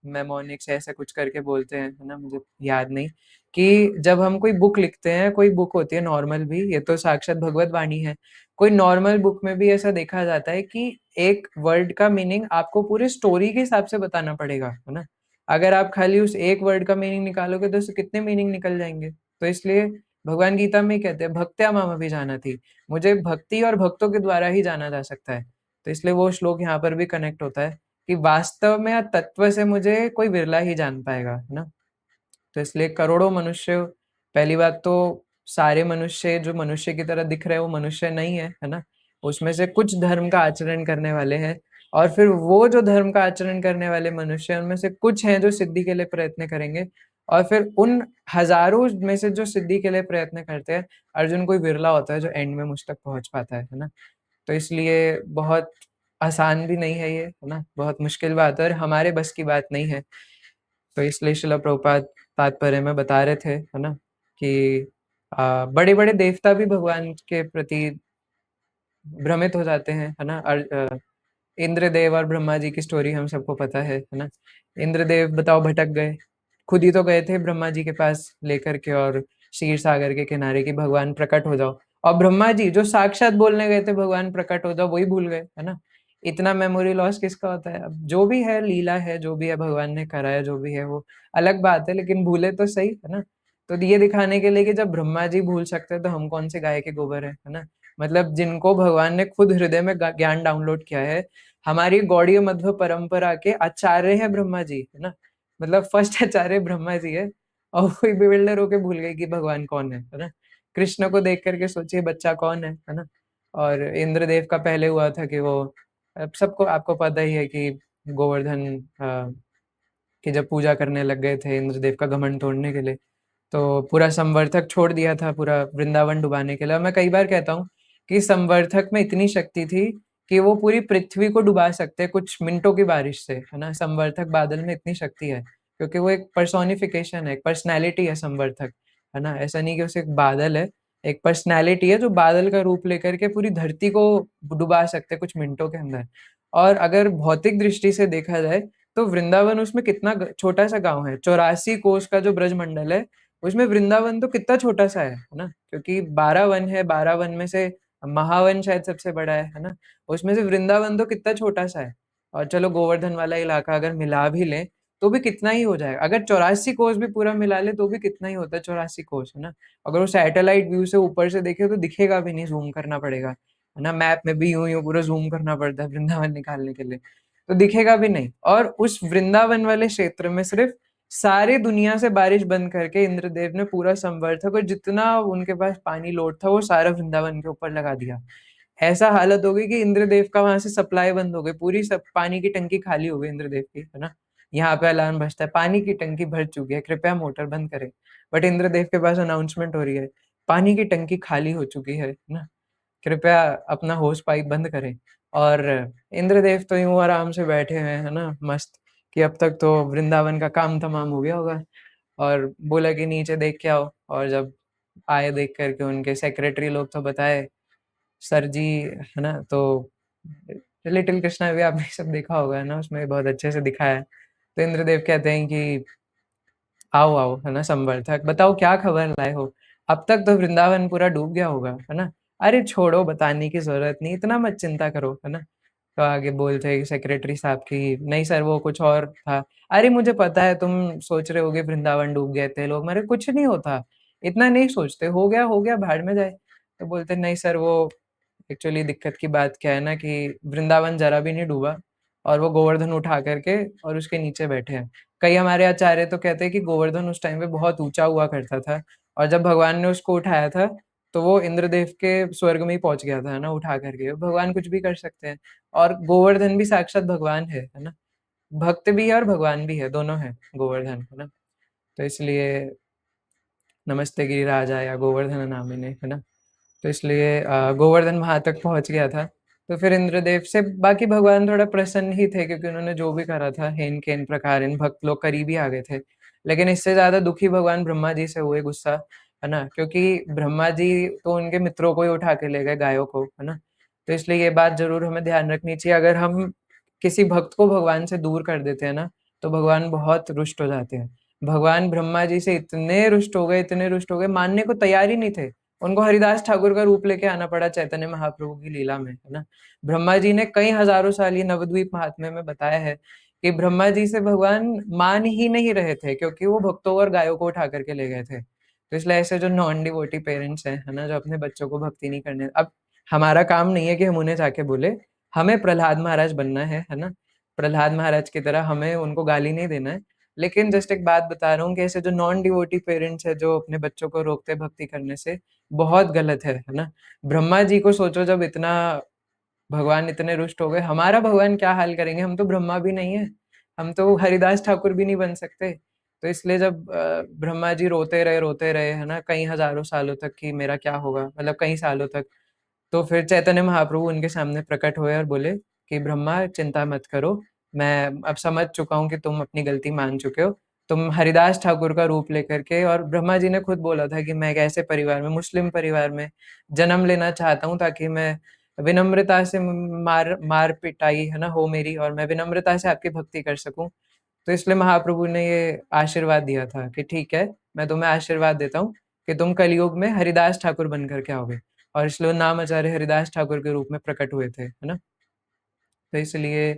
मेमोनिक्स ऐसा कुछ करके बोलते हैं है ना, मुझे याद नहीं। कि जब हम कोई बुक लिखते हैं, कोई बुक होती है नॉर्मल भी, ये तो साक्षात भगवत वाणी है, कोई नॉर्मल बुक में भी ऐसा देखा जाता है कि एक वर्ड का मीनिंग आपको पूरी स्टोरी के हिसाब से बताना पड़ेगा, है ना। अगर आप खाली उस एक वर्ड का मीनिंग निकालोगे तो उससे कितने मीनिंग निकल जाएंगे। तो इसलिए भगवान गीता में कहते हैं भक्त्या माम अभिजानाति, मुझे भक्ति और भक्तों के द्वारा ही जाना जा सकता है। तो इसलिए वो श्लोक यहाँ पर भी कनेक्ट होता है कि वास्तव में या तत्व से मुझे कोई विरला ही जान पाएगा, है ना। तो इसलिए करोड़ों मनुष्य, पहली बात तो सारे मनुष्य जो मनुष्य की तरह दिख रहे हैं वो मनुष्य नहीं है ना। उसमें से कुछ धर्म का आचरण करने वाले हैं, और फिर वो जो धर्म का आचरण करने वाले मनुष्य उनमें से कुछ हैं जो सिद्धि के लिए प्रयत्न करेंगे, और फिर उन हज़ारों में से जो सिद्धि के लिए प्रयत्न करते हैं, अर्जुन कोई विरला होता है जो एंड में मुझ तक पहुँच पाता है ना? तो इसलिए बहुत आसान भी नहीं है ये, है ना? बहुत मुश्किल बात है और हमारे बस की बात नहीं है। तो इसलिए श्रील प्रभुपाद तात्पर्य में बता रहे थे, है ना? कि बड़े-बड़े देवता भी भगवान के प्रति भ्रमित हो जाते हैं, है ना? इंद्रदेव और ब्रह्मा जी की स्टोरी हम सबको पता है ना? इंद्रदेव बताओ भटक गए, खुद ही तो गए थे ब्रह्मा जी के पास लेकर के और क्षीर सागर के किनारे कि भगवान प्रकट हो जाओ, और ब्रह्मा जी जो साक्षात बोलने गए थे भगवान प्रकट हो जाओ वही भूल गए, है ना? इतना मेमोरी लॉस किसका होता है? अब जो भी है लीला है, जो भी है भगवान ने करा है, जो भी है वो अलग बात है, लेकिन भूले तो सही, है ना? तो ये दिखाने के लिए कि जब ब्रह्मा जी भूल सकते हैं तो हम कौन से गाय के गोबर है ना? मतलब जिनको भगवान ने खुद हृदय में ज्ञान डाउनलोड किया है, हमारी गौड़ीय मध्व परंपरा के आचार्य है ब्रह्मा जी, है ना? मतलब फर्स्ट आचार्य ब्रह्मा जी है, और कोई बिविल्डर होके भूल गए कि भगवान कौन है ना? कृष्ण को देख करके सोचिए बच्चा कौन है ना? और इंद्रदेव का पहले हुआ था कि वो, अब सबको आपको पता ही है कि गोवर्धन कि जब पूजा करने लग गए थे इंद्रदेव का घमंड तोड़ने के लिए, तो पूरा संवर्धक छोड़ दिया था पूरा वृंदावन डुबाने के लिए। और मैं कई बार कहता हूँ कि संवर्धक में इतनी शक्ति थी कि वो पूरी पृथ्वी को डुबा सकते हैं कुछ मिनटों की बारिश से, है ना? संवर्धक बादल में इतनी शक्ति है, क्योंकि वो एक पर्सोनिफिकेशन है, एक पर्सनैलिटी है संवर्धक, है ना? ऐसा नहीं कि उसे एक बादल है, एक पर्सनैलिटी है जो बादल का रूप लेकर के पूरी धरती को डुबा सकते हैं कुछ मिनटों के अंदर। और अगर भौतिक दृष्टि से देखा जाए तो वृंदावन उसमें कितना छोटा सा गाँव है, 84 कोस का जो ब्रजमंडल है उसमें वृंदावन तो कितना छोटा सा है ना? क्योंकि 12 वन है, 12 वन में से महावन शायद सबसे बड़ा है ना? उसमें से वृंदावन तो कितना छोटा सा है। और चलो गोवर्धन वाला इलाका अगर मिला भी लें तो भी कितना ही हो जाएगा, अगर 84 कोस भी पूरा मिला ले तो भी कितना ही होता है 84 कोस, है ना? अगर वो सैटेलाइट व्यू से ऊपर से देखे तो दिखेगा भी नहीं, जूम करना पड़ेगा, है ना? मैप में भी यूं यूं पूरा जूम करना पड़ता है वृंदावन निकालने के लिए, तो दिखेगा भी नहीं। और उस वृंदावन वाले क्षेत्र में सिर्फ सारी दुनिया से बारिश बंद करके इंद्रदेव ने पूरा संवर्धक और जितना उनके पास पानी लोड था वो सारा वृंदावन के ऊपर लगा दिया। ऐसा हालत हो गई कि इंद्रदेव का वहां से सप्लाई बंद हो गई, पूरी सब पानी की टंकी खाली हो गई इंद्रदेव की, है ना? यहाँ पे अलार्म बजता है, पानी की टंकी भर चुकी है, कृपया मोटर बंद करें। बट इंद्रदेव के पास अनाउंसमेंट हो रही है, पानी की टंकी खाली हो चुकी है ना? कृपया अपना होस पाइप बंद करें। और इंद्रदेव तो यूं आराम से बैठे हुए हैं, है ना, मस्त, कि अब तक तो वृंदावन का काम तमाम हो गया होगा। और बोला कि नीचे देख के आओ, और जब आए देख करके उनके सेक्रेटरी लोग तो बताए सर जी, है ना? तो लिटिल कृष्णा भी आपने सब देखा होगा, है ना? उसमें बहुत अच्छे से दिखाया है। तो इंद्रदेव कहते हैं कि आओ आओ, है ना, संवर्धक, बताओ क्या खबर लाए हो? अब तक तो वृंदावन पूरा डूब गया होगा, है ना? अरे छोड़ो, बताने की जरूरत नहीं, इतना मत चिंता करो, है ना? तो आगे बोलते हैं सेक्रेटरी साहब की नहीं सर वो कुछ और था। अरे मुझे पता है तुम सोच रहे होगे वृंदावन डूब गए थे लोग, मेरे कुछ नहीं होता, इतना नहीं सोचते, हो गया भाड़ में जाए। तो बोलते नहीं सर वो एक्चुअली दिक्कत की बात क्या है ना कि वृंदावन जरा भी नहीं डूबा, और वो गोवर्धन उठा करके और उसके नीचे बैठे हैं। कई हमारे आचार्य तो कहते हैं कि गोवर्धन उस टाइम पे बहुत ऊंचा हुआ करता था, और जब भगवान ने उसको उठाया था तो वो इंद्रदेव के स्वर्ग में ही पहुंच गया था, है ना, उठा करके। भगवान कुछ भी कर सकते हैं, और गोवर्धन भी साक्षात भगवान है ना? भक्त भी है और भगवान भी है, दोनों है गोवर्धन, है ना? तो इसलिए नमस्ते गिरिराजाय गोवर्धन नामिने, है ना? तो इसलिए गोवर्धन वहां तक पहुंच गया था। तो फिर इंद्रदेव से बाकी भगवान थोड़ा प्रसन्न ही थे, क्योंकि उन्होंने जो भी करा था हेन केन प्रकार इन भक्त लोग करीब ही आ गए थे। लेकिन इससे ज्यादा दुखी भगवान ब्रह्मा जी से हुए गुस्सा, है ना? क्योंकि ब्रह्मा जी तो उनके मित्रों को ही उठा के ले गए, गायों को, है ना? तो इसलिए ये बात जरूर हमें ध्यान रखनी चाहिए, अगर हम किसी भक्त को भगवान से दूर कर देते हैं ना, तो भगवान बहुत रुष्ट हो जाते हैं। भगवान ब्रह्मा जी से इतने रुष्ट हो गए, इतने रुष्ट हो गए, मानने को तैयार ही नहीं थे। उनको हरिदास ठाकुर का रूप लेके आना पड़ा चैतन्य महाप्रभु की लीला में, है ना? ब्रह्मा जी ने कई हजारों साल ये नवद्वीप महात्म्य में बताया है कि ब्रह्मा जी से भगवान मान ही नहीं रहे थे, क्योंकि वो भक्तों और गायों को उठा करके ले गए थे। तो इसलिए ऐसे जो नॉन डिवोटी पेरेंट्स हैं, है ना, जो अपने बच्चों को भक्ति नहीं करने, अब हमारा काम नहीं है कि हम उन्हें जाके बोले, हमें प्रहलाद महाराज बनना है ना? प्रहलाद महाराज की तरह हमें उनको गाली नहीं देना है। लेकिन जस्ट एक बात बता रहा हूँ कि ऐसे जो नॉन डिवोटी पेरेंट्स है जो अपने बच्चों को रोकते भक्ति करने से, बहुत गलत है ना? ब्रह्मा जी को सोचो, जब इतना भगवान इतने रुष्ट हो गए, हमारा भगवान क्या हाल करेंगे? हम तो ब्रह्मा भी नहीं है, हम तो हरिदास ठाकुर भी नहीं बन सकते। तो इसलिए जब ब्रह्मा जी रोते रहे, है ना, कई हज़ारों सालों तक कि मेरा क्या होगा? मतलब कई सालों तक। तो फिर चैतन्य महाप्रभु उनके सामने प्रकट हुए और बोले कि ब्रह्मा चिंता मत करो, मैं अब समझ चुका हूँ कि तुम अपनी गलती मान चुके हो। तुम हरिदास ठाकुर का रूप लेकर के, और ब्रह्मा जी ने खुद बोला था कि मैं एक ऐसे परिवार में, मुस्लिम परिवार में जन्म लेना चाहता हूँ ताकि मैं विनम्रता से मार मार पिटाई, है ना, हो मेरी, और मैं विनम्रता से आपकी भक्ति कर सकूँ। तो इसलिए महाप्रभु ने ये आशीर्वाद दिया था कि ठीक है, मैं तुम्हें आशीर्वाद देता हूँ कि तुम कलयुग में हरिदास ठाकुर बन कर के आओगे। और इसलिए नाम आचार्य हरिदास ठाकुर के रूप में प्रकट हुए थे, है ना। तो इसलिए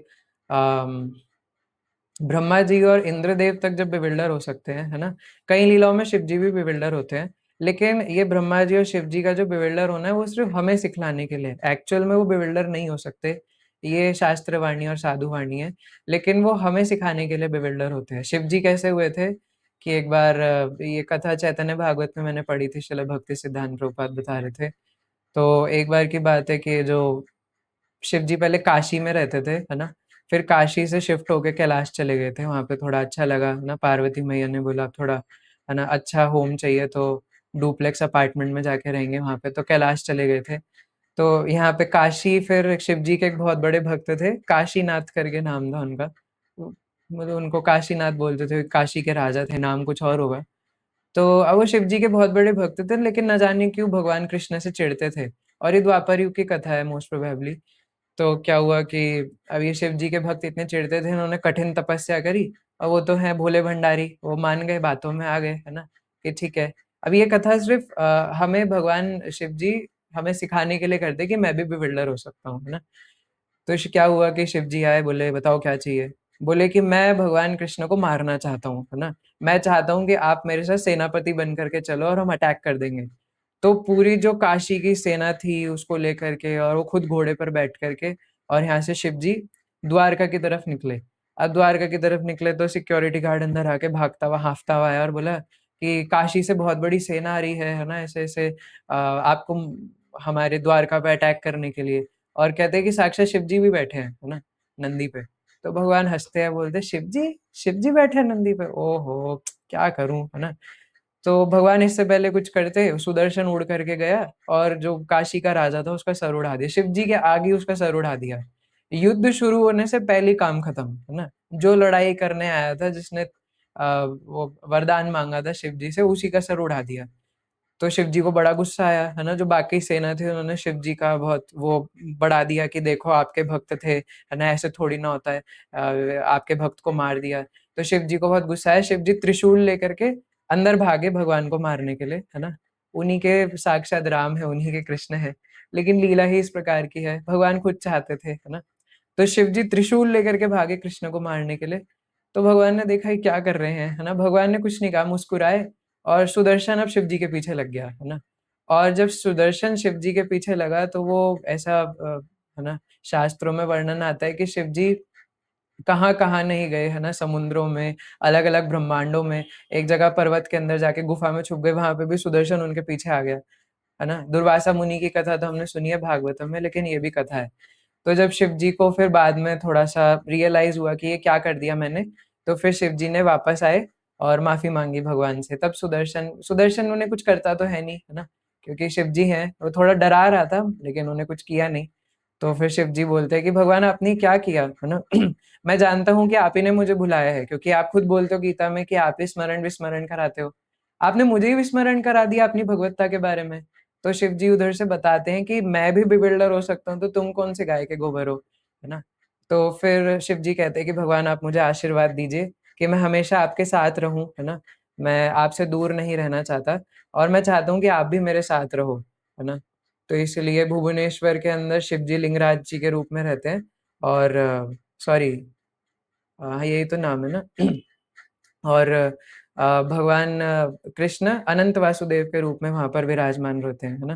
ब्रह्मा जी और इंद्रदेव तक जब बिविल्डर हो सकते हैं, है ना, कई लीलाओं में शिव जी भी बिविल्डर होते हैं, लेकिन ये ब्रह्मा जी और शिव जी का जो बिविल्डर होना है वो सिर्फ हमें सिखलाने के लिए, एक्चुअल में वो बिविल्डर नहीं हो सकते। ये शास्त्र वाणी और साधु वाणी है, लेकिन वो हमें सिखाने के लिए बिविल्डर होते हैं। शिव जी कैसे हुए थे कि एक बार ये कथा चैतन्य भागवत में मैंने पढ़ी थी, श्रील भक्ति सिद्धांत प्रभुपाद बता रहे थे। तो एक बार की बात है कि जो शिव जी पहले काशी में रहते थे, है ना, फिर काशी से शिफ्ट होके कैलाश चले गए थे। वहां पे थोड़ा अच्छा लगा, है ना, पार्वती मैया ने बोला थोड़ा, है ना, अच्छा होम चाहिए तो डुप्लेक्स अपार्टमेंट में जाके रहेंगे वहां पे, तो कैलाश चले गए थे। तो यहाँ पे काशी, फिर शिव जी के एक बहुत बड़े भक्त थे, काशीनाथ करके नाम था उनका। मतलब उनको काशीनाथ बोलते थे, काशी के राजा थे, नाम कुछ और होगा। तो अब वो शिव जी के बहुत बड़े भक्त थे, लेकिन न जाने क्यों भगवान कृष्ण से चिढ़ते थे। और ये द्वापर युग की कथा है मोस्ट प्रोबेबली। तो क्या हुआ कि अब ये शिव जी के भक्त इतने चिढ़ते थे, उन्होंने कठिन तपस्या करी, और वो तो हैं भोले भंडारी, वो मान गए, बातों में आ गए, है ना, कि ठीक है। अब ये कथा सिर्फ हमें भगवान शिव जी हमें सिखाने के लिए करते कि मैं भी बिल्डर हो सकता हूँ, है ना। तो क्या हुआ कि शिव जी आए, बोले बताओ क्या चाहिए। बोले कि मैं भगवान कृष्ण को मारना चाहता हूँ, है ना, मैं चाहता हूँ कि आप मेरे साथ सेनापति बन करके चलो और हम अटैक कर देंगे। तो पूरी जो काशी की सेना थी उसको लेकर के, और वो खुद घोड़े पर बैठ करके, और यहाँ से शिव जी द्वारका की तरफ निकले। अब द्वारका की तरफ निकले तो सिक्योरिटी गार्ड अंदर आके भागता हुआ हांफता हुआ आया और बोला कि काशी से बहुत बड़ी सेना आ रही है ना, ऐसे ऐसे आपको हमारे द्वारका पे अटैक करने के लिए। और कहते हैं कि साक्षात शिव जी भी बैठे हैं, है ना, नंदी पे। तो भगवान हंसते हैं, बोलते शिव जी बैठे हैं नंदी पे, ओहो क्या करूं, है ना। तो भगवान इससे पहले कुछ करते, सुदर्शन उड़ करके गया और जो काशी का राजा था उसका सर उड़ा दिया, शिव जी के आगे उसका सर उड़ा दिया। युद्ध शुरू होने से पहले काम खत्म, है ना। जो लड़ाई करने आया था, जिसने वो वरदान मांगा था शिव जी से, उसी का सर उड़ा दिया। तो शिव जी को बड़ा गुस्सा आया, है ना। जो बाकी सेना थे उन्होंने शिव जी का बहुत वो बढ़ा दिया कि देखो आपके भक्त थे, है ना, ऐसे थोड़ी ना होता है, आपके भक्त को मार दिया। तो शिव जी को बहुत गुस्सा आया, शिव जी त्रिशूल लेकर के अंदर भागे भगवान को मारने के लिए, है ना। उन्हीं के साक्षात राम है, उन्हीं के कृष्ण है, लेकिन लीला ही इस प्रकार की है, भगवान खुद चाहते थे, है ना। तो शिव जी त्रिशूल लेकर के भागे कृष्ण को मारने के लिए। तो भगवान ने देखा ये क्या कर रहे हैं, है ना, भगवान ने कुछ नहीं कहा, मुस्कुराए, और सुदर्शन अब शिव जी के पीछे लग गया, है ना। और जब सुदर्शन शिव जी के पीछे लगा तो वो ऐसा है ना, शास्त्रों में वर्णन आता है कि शिव जी कहाँ कहाँ नहीं गए, है ना, समुद्रों में, अलग अलग ब्रह्मांडों में, एक जगह पर्वत के अंदर जाके गुफा में छुप गए, वहां पे भी सुदर्शन उनके पीछे आ गया, है ना। दुर्वासा मुनि की कथा तो हमने सुनी है भागवतम में, लेकिन ये भी कथा है। तो जब शिव जी को फिर बाद में थोड़ा सा रियलाइज हुआ कि ये क्या कर दिया मैंने, तो फिर शिव जी ने वापस आए और माफी मांगी भगवान से। तब सुदर्शन सुदर्शन उन्हें कुछ करता तो है नहीं, है ना, क्योंकि शिव जी हैं, वो थोड़ा डरा रहा था लेकिन उन्हें कुछ किया नहीं। तो फिर शिव जी बोलते हैं कि भगवान आपने क्या किया, है ना। मैं जानता हूँ कि आप ही ने मुझे बुलाया है, क्योंकि आप खुद बोलते हो गीता में कि आप ही स्मरण विस्मरण कराते हो। आपने मुझे ही विस्मरण करा दिया अपनी भगवत्ता के बारे में। तो शिव जी उधर से बताते हैं कि मैं भी बिल्डर हो सकता हूँ, तो तुम कौन से गाय के गोबर हो, है ना। तो फिर शिव जी कहते हैं कि भगवान आप मुझे आशीर्वाद दीजिए कि मैं हमेशा आपके साथ रहूं, है ना, मैं आपसे दूर नहीं रहना चाहता, और मैं चाहता हूँ कि आप भी मेरे साथ रहो, है ना। तो इसलिए भुवनेश्वर के अंदर शिव जी लिंगराज जी के रूप में रहते हैं। और सॉरी, हाँ यही तो नाम है ना। और भगवान कृष्ण अनंत वासुदेव के रूप में वहां पर विराजमान रहते हैं, है ना।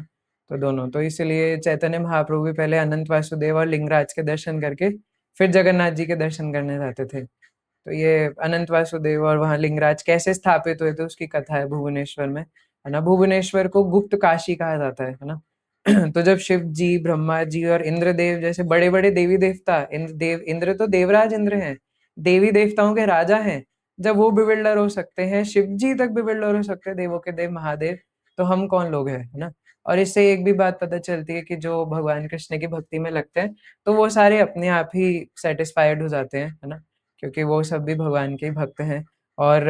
तो दोनों, तो इसलिए चैतन्य महाप्रभु भी पहले अनंत वासुदेव और लिंगराज के दर्शन करके फिर जगन्नाथ जी के दर्शन करने जाते थे। तो ये अनंत वासुदेव और वहाँ लिंगराज कैसे स्थापित हुए थे उसकी कथा है भुवनेश्वर में, है ना। भुवनेश्वर को गुप्त काशी कहा जाता है ना। तो जब शिव जी, ब्रह्मा जी और इंद्रदेव जैसे बड़े बड़े देवी देवता, इंद्र तो देवराज इंद्र हैं, देवी देवताओं के राजा हैं, जब वो बिविल्डर हो सकते हैं, शिव जी तक बिविल्डर हो सकते हैं, देवों के देव महादेव, तो हम कौन लोग हैं, है ना? और इससे एक भी बात पता चलती है कि जो भगवान कृष्ण की भक्ति में लगते हैं, तो वो सारे अपने आप ही सैटिस्फाइड हो जाते हैं, है ना? क्योंकि वो सब भी भगवान के ही भक्त हैं और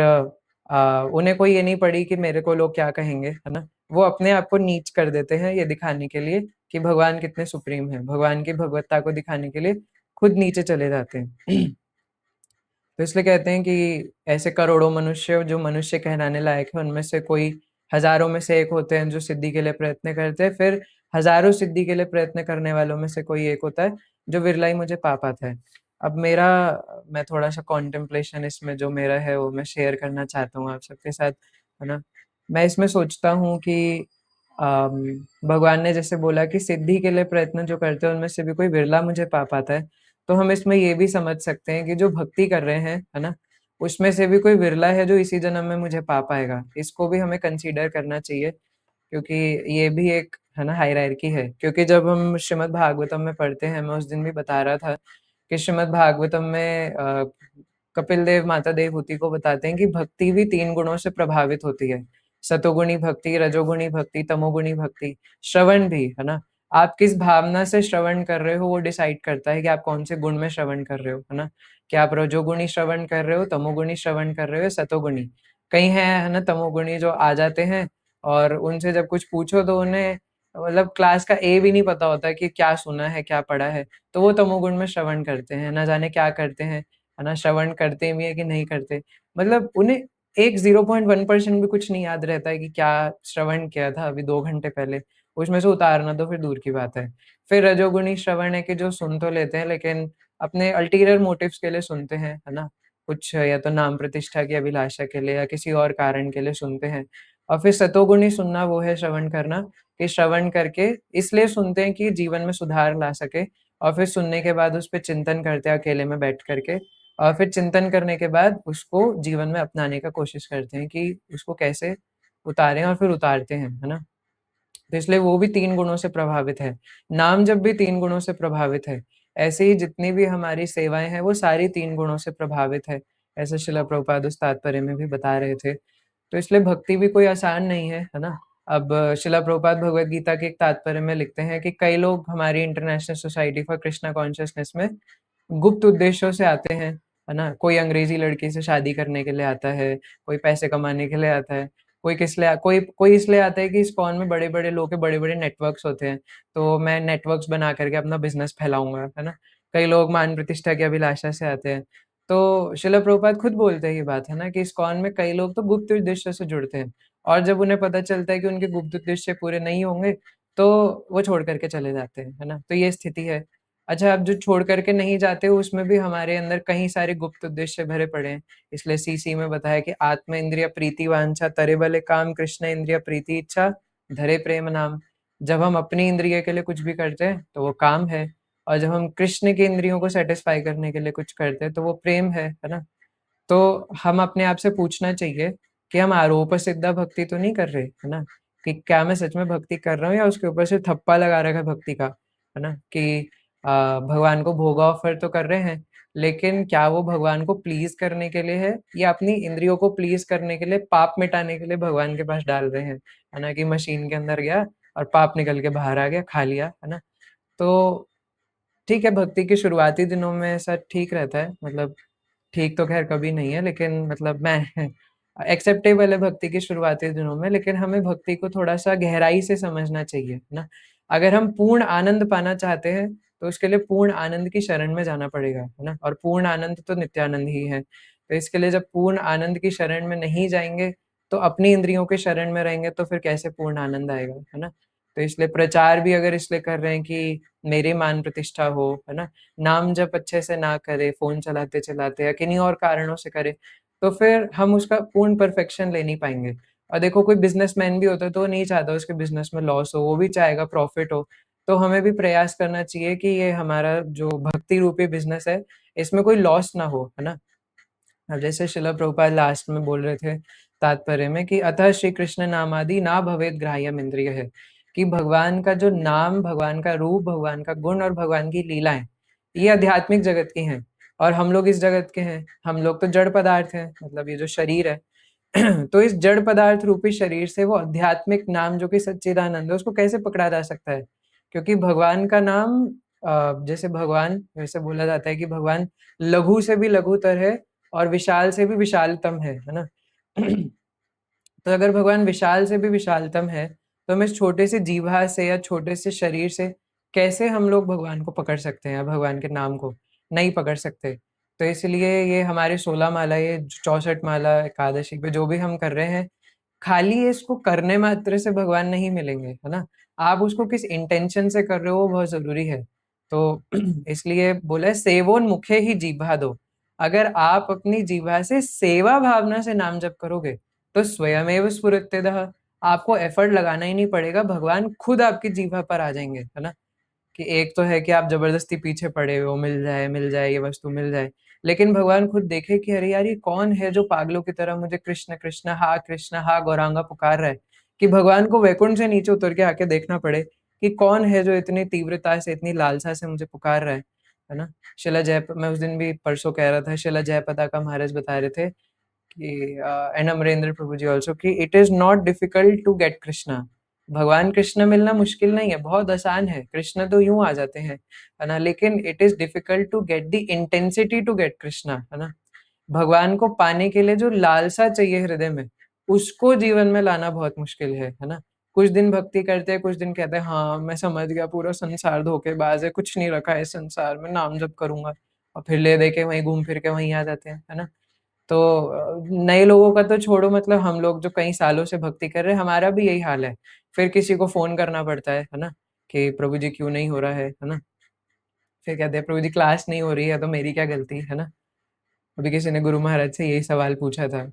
उन्हें कोई ये नहीं पड़ी कि मेरे को लोग क्या कहेंगे, है ना? वो अपने आप को नीच कर देते हैं ये दिखाने के लिए कि भगवान कितने सुप्रीम हैं। भगवान की भगवत्ता को दिखाने के लिए खुद नीचे चले जाते हैं। तो इसलिए कहते हैं कि ऐसे करोड़ों मनुष्य जो मनुष्य कहलाने लायक है, उनमें से कोई हज़ारों में से एक होते हैं जो सिद्धि के लिए प्रयत्न करते हैं, फिर हज़ारों सिद्धि के लिए प्रयत्न करने वालों में से कोई एक होता है, जो विरला ही मुझे पा पाता है। अब मैं थोड़ा-सा कॉन्टेम्प्लेशन इसमें जो मेरा है वो मैं शेयर करना चाहता हूँ आप सबके साथ, है ना? मैं इसमें सोचता हूँ कि अम, भगवान ने जैसे बोला कि सिद्धि के लिए प्रयत्न जो करते हैं उनमें से भी कोई विरला मुझे पा पाता है। तो हम इसमें ये भी समझ सकते हैं कि जो भक्ति कर रहे हैं, है ना? उसमें से भी कोई विरला है जो इसी जन्म में मुझे पा पाएगा। इसको भी हमें कंसीडर करना चाहिए क्योंकि ये भी एक है ना हायरार्की है। क्योंकि जब हम श्रीमद् भागवतम में पढ़ते हैं, मैं उस दिन भी बता रहा था कि श्रीमद् भागवतम में कपिल देव माता देवहूति को बताते हैं कि भक्ति भी 3 गुणों से प्रभावित होती है। सतोगुणी भक्ति, रजोगुणी भक्ति, तमोगुणी भक्ति, श्रवण भी, है ना? आप किस भावना से श्रवण कर रहे हो वो डिसाइड करता है कि आप कौन से गुण में श्रवण कर रहे हो, है ना? क्या आप रजोगुणी श्रवण कर रहे हो, तमोगुणी श्रवण कर रहे हो या सतोगुणी? कई हैं, है ना, तमोगुणी जो आ जाते हैं और उनसे जब कुछ पूछो तो उन्हें मतलब क्लास का ए भी नहीं पता होता कि क्या सुना है, क्या पढ़ा है। तो वो तमोगुण में श्रवण करते हैं, ना जाने क्या करते हैं, है ना? श्रवण करते भी हैं कि नहीं करते। मतलब उन्हें एक 0.1% भी कुछ नहीं याद रहता है कि क्या श्रवण किया था अभी 2 घंटे पहले। उसमें से उतारना तो फिर दूर की बात है। फिर रजोगुणी श्रवण है कि जो सुन तो लेते हैं लेकिन अपने अल्टीरियर मोटिव्स के लिए सुनते हैं, है ना? कुछ या तो नाम प्रतिष्ठा की अभिलाषा के लिए या किसी और कारण के लिए सुनते हैं। और फिर सतोगुणी सुनना वो है श्रवण करना कि श्रवण करके इसलिए सुनते हैं कि जीवन में सुधार ला सके और फिर सुनने के बाद उस पे चिंतन करते हैं अकेले में बैठ कर के और फिर चिंतन करने के बाद उसको जीवन में अपनाने का कोशिश करते हैं कि उसको कैसे उतारें और फिर उतारते हैं, है ना? तो इसलिए वो भी 3 गुणों से प्रभावित है। नाम जप भी 3 गुणों से प्रभावित है। ऐसे ही जितनी भी हमारी सेवाएँ हैं वो सारी 3 गुणों से प्रभावित है। ऐसे शिला प्रभुपाद उस तात्पर्य में भी बता रहे थे। तो इसलिए भक्ति भी कोई आसान नहीं है ना? अब शिला प्रभुपाद भगवद गीता के एक तात्पर्य में लिखते हैं कि कई लोग हमारी international society for Krishna consciousness में गुप्त उद्देश्यों से आते हैं, है ना? कोई अंग्रेज़ी लड़की से शादी करने के लिए आता है, कोई पैसे कमाने के लिए आता है, कोई किस लिए कोई कोई इसलिए आता है कि इस्कॉन में बड़े-बड़े लोग के बड़े-बड़े नेटवर्क्स होते हैं, तो मैं नेटवर्क्स बना करके अपना बिज़नेस फैलाऊँगा, है ना? कई लोग मान प्रतिष्ठा की अभिलाषा से आते हैं। तो शिला प्रभुपाद खुद बोलते हैं ये बात, है ना? कि इस्कॉन में कई लोग तो गुप्त उद्देश्य से जुड़ते हैं और जब उन्हें पता चलता है कि उनके गुप्त उद्देश्य पूरे नहीं होंगे, तो वो छोड़ कर के चले जाते हैं, है ना? तो ये स्थिति है। अच्छा, अब जो छोड़ कर के नहीं जाते उसमें भी हमारे अंदर कई सारे गुप्त उद्देश्य भरे पड़े हैं। इसलिए सीसी में बताया कि आत्म इंद्रिय प्रीति वांछा तरे बले काम कृष्ण इंद्रिय प्रीति इच्छा धरे प्रेम नाम। जब हम अपनी इंद्रिय के लिए कुछ भी करते हैं तो वो काम है और जब हम कृष्ण की इंद्रियों को सैटिस्फाई करने के लिए कुछ करते हैं तो वो प्रेम है ना? तो हम अपने आप से पूछना चाहिए कि हम आरोप सिद्ध भक्ति तो नहीं कर रहे, है ना? कि क्या मैं सच में भक्ति कर रहा हूँ या उसके ऊपर सिर्फ थप्पा लगा रखा है भक्ति का, है ना? कि भगवान को भोग ऑफर तो कर रहे हैं, लेकिन क्या वो भगवान को प्लीज़ करने के लिए है या अपनी इंद्रियों को प्लीज़ करने के लिए, पाप मिटाने के लिए भगवान के पास डाल रहे हैं, है ना? कि मशीन के अंदर गया और पाप निकल के बाहर आ गया, खा लिया, है ना? तो ठीक है, भक्ति के शुरुआती दिनों में ऐसा ठीक रहता है, मतलब ठीक तो ख़ैर कभी नहीं है, लेकिन मतलब मैं एक्सेप्टेबल है भक्ति के शुरुआती दिनों में, लेकिन हमें भक्ति को थोड़ा-सा गहराई से समझना चाहिए, है ना? अगर हम पूर्ण आनंद पाना चाहते हैं, तो उसके लिए पूर्ण आनंद की शरण में जाना पड़ेगा, है ना? और पूर्ण आनंद तो नित्यानंद ही है। तो इसके लिए जब पूर्ण आनंद की शरण में नहीं जाएँगे, तो अपनी इंद्रियों के शरण में रहेंगे, तो फिर कैसे पूर्ण आनंद आएगा, है ना? तो इसलिए प्रचार भी अगर इसलिए कर रहे हैं कि मेरी मान प्रतिष्ठा हो, है ना? नाम जप अच्छे से ना करे, फ़ोन चलाते-चलाते या किन्हीं और कारणों से करे, तो फिर हम उसका पूर्ण परफेक्शन ले नहीं पाएँगे। और देखो कोई बिज़नेसमैन भी होता है तो वो नहीं चाहता उसके बिज़नेस में लॉस हो, वो भी चाहेगा प्रॉफ़िट हो। तो हमें भी प्रयास करना चाहिए कि ये हमारा जो भक्ति रूपी बिज़नेस है, इसमें कोई लॉस ना हो, है ना? अब जैसे शिला प्रभुपाद लास्ट में बोल रहे थे तात्पर्य में कि अतः श्री कृष्ण नामादि ना भवेत ग्राह्यम इंद्रिय है, कि भगवान का जो नाम, भगवान का रूप, भगवान का गुण और भगवान की लीलाएँ, ये आध्यात्मिक जगत की हैं। और हम लोग इस जगत के हैं, हम लोग तो जड़ पदार्थ हैं, मतलब ये जो शरीर है तो इस जड़ पदार्थ रूपी शरीर से वो आध्यात्मिक नाम जो कि सच्चिदानंद है उसको कैसे पकड़ा जा सकता है? क्योंकि भगवान का नाम जैसे भगवान, वैसे बोला जाता है कि भगवान लघु से भी लघुतर है और विशाल से भी विशालतम है ना? तो अगर भगवान विशाल से भी विशालतम है, तो हम इस छोटे से जीवा से या छोटे से शरीर से कैसे हम लोग भगवान को पकड़ सकते हैं या भगवान के नाम को? नहीं पकड़ सकते। तो इसलिए ये हमारे 16 माला, ये 64 माला एकादशी पे जो भी हम कर रहे हैं, खाली इसको करने मात्र से भगवान नहीं मिलेंगे, है ना? आप उसको किस इंटेंशन से कर रहे हो वो बहुत ज़रूरी है। तो इसलिए बोला है सेवोन्मुखे ही जीभा दो। अगर आप अपनी जीभा से सेवा भावना से नाम जप करोगे, तो स्वयमेव स्फुरत्यदः, आपको एफर्ट लगाना ही नहीं पड़ेगा, भगवान खुद आपकी जीभा पर आ जाएँगे, है ना? कि एक तो है कि आप ज़बरदस्ती पीछे पड़े हो, मिल जाए, ये वस्तु मिल जाए। लेकिन भगवान खुद देखे कि अरे यार, ये कौन है जो पागलों की तरह मुझे कृष्ण, हा गौरांगा पुकार रहा है। कि भगवान को वैकुंठ से नीचे उतर के आके देखना पड़े कि कौन है जो इतनी तीव्रता से, इतनी लालसा से मुझे पुकार रहा है ना? मैं उस दिन भी परसों कह रहा था, शिला जयपताका महाराज बता रहे थे कि एंड अमरेंद्र प्रभु जी ऑल्सो, कि it is not difficult to get Krishna. भगवान कृष्ण मिलना मुश्किल नहीं है, बहुत आसान है। कृष्ण तो यूँ आ जाते हैं, है ना? लेकिन it is difficult to get the intensity to get Krishna, है ना? भगवान को पाने के लिए जो लालसा चाहिए हृदय में, उसको जीवन में लाना बहुत मुश्किल है ना? कुछ दिन भक्ति करते हैं, कुछ दिन कहते हैं हाँ, मैं समझ गया पूरा संसार धोखेबाज है, कुछ नहीं रखा है इस संसार में, नाम जप करूँगा, और फिर ले दे के वहीं घूम फिर के वहीं आ जाते हैं, है ना? तो नए लोगों का तो छोड़ो, मतलब हम लोग जो कई सालों से भक्ति कर रहे हैं, हमारा भी यही हाल है। फिर किसी को फ़ोन करना पड़ता है ना? कि प्रभु जी क्यों नहीं हो रहा है ना? फिर कहते हैं प्रभु जी क्लास नहीं हो रही है तो मेरी क्या गलती, है ना? अभी किसी ने गुरु महाराज से यही सवाल पूछा था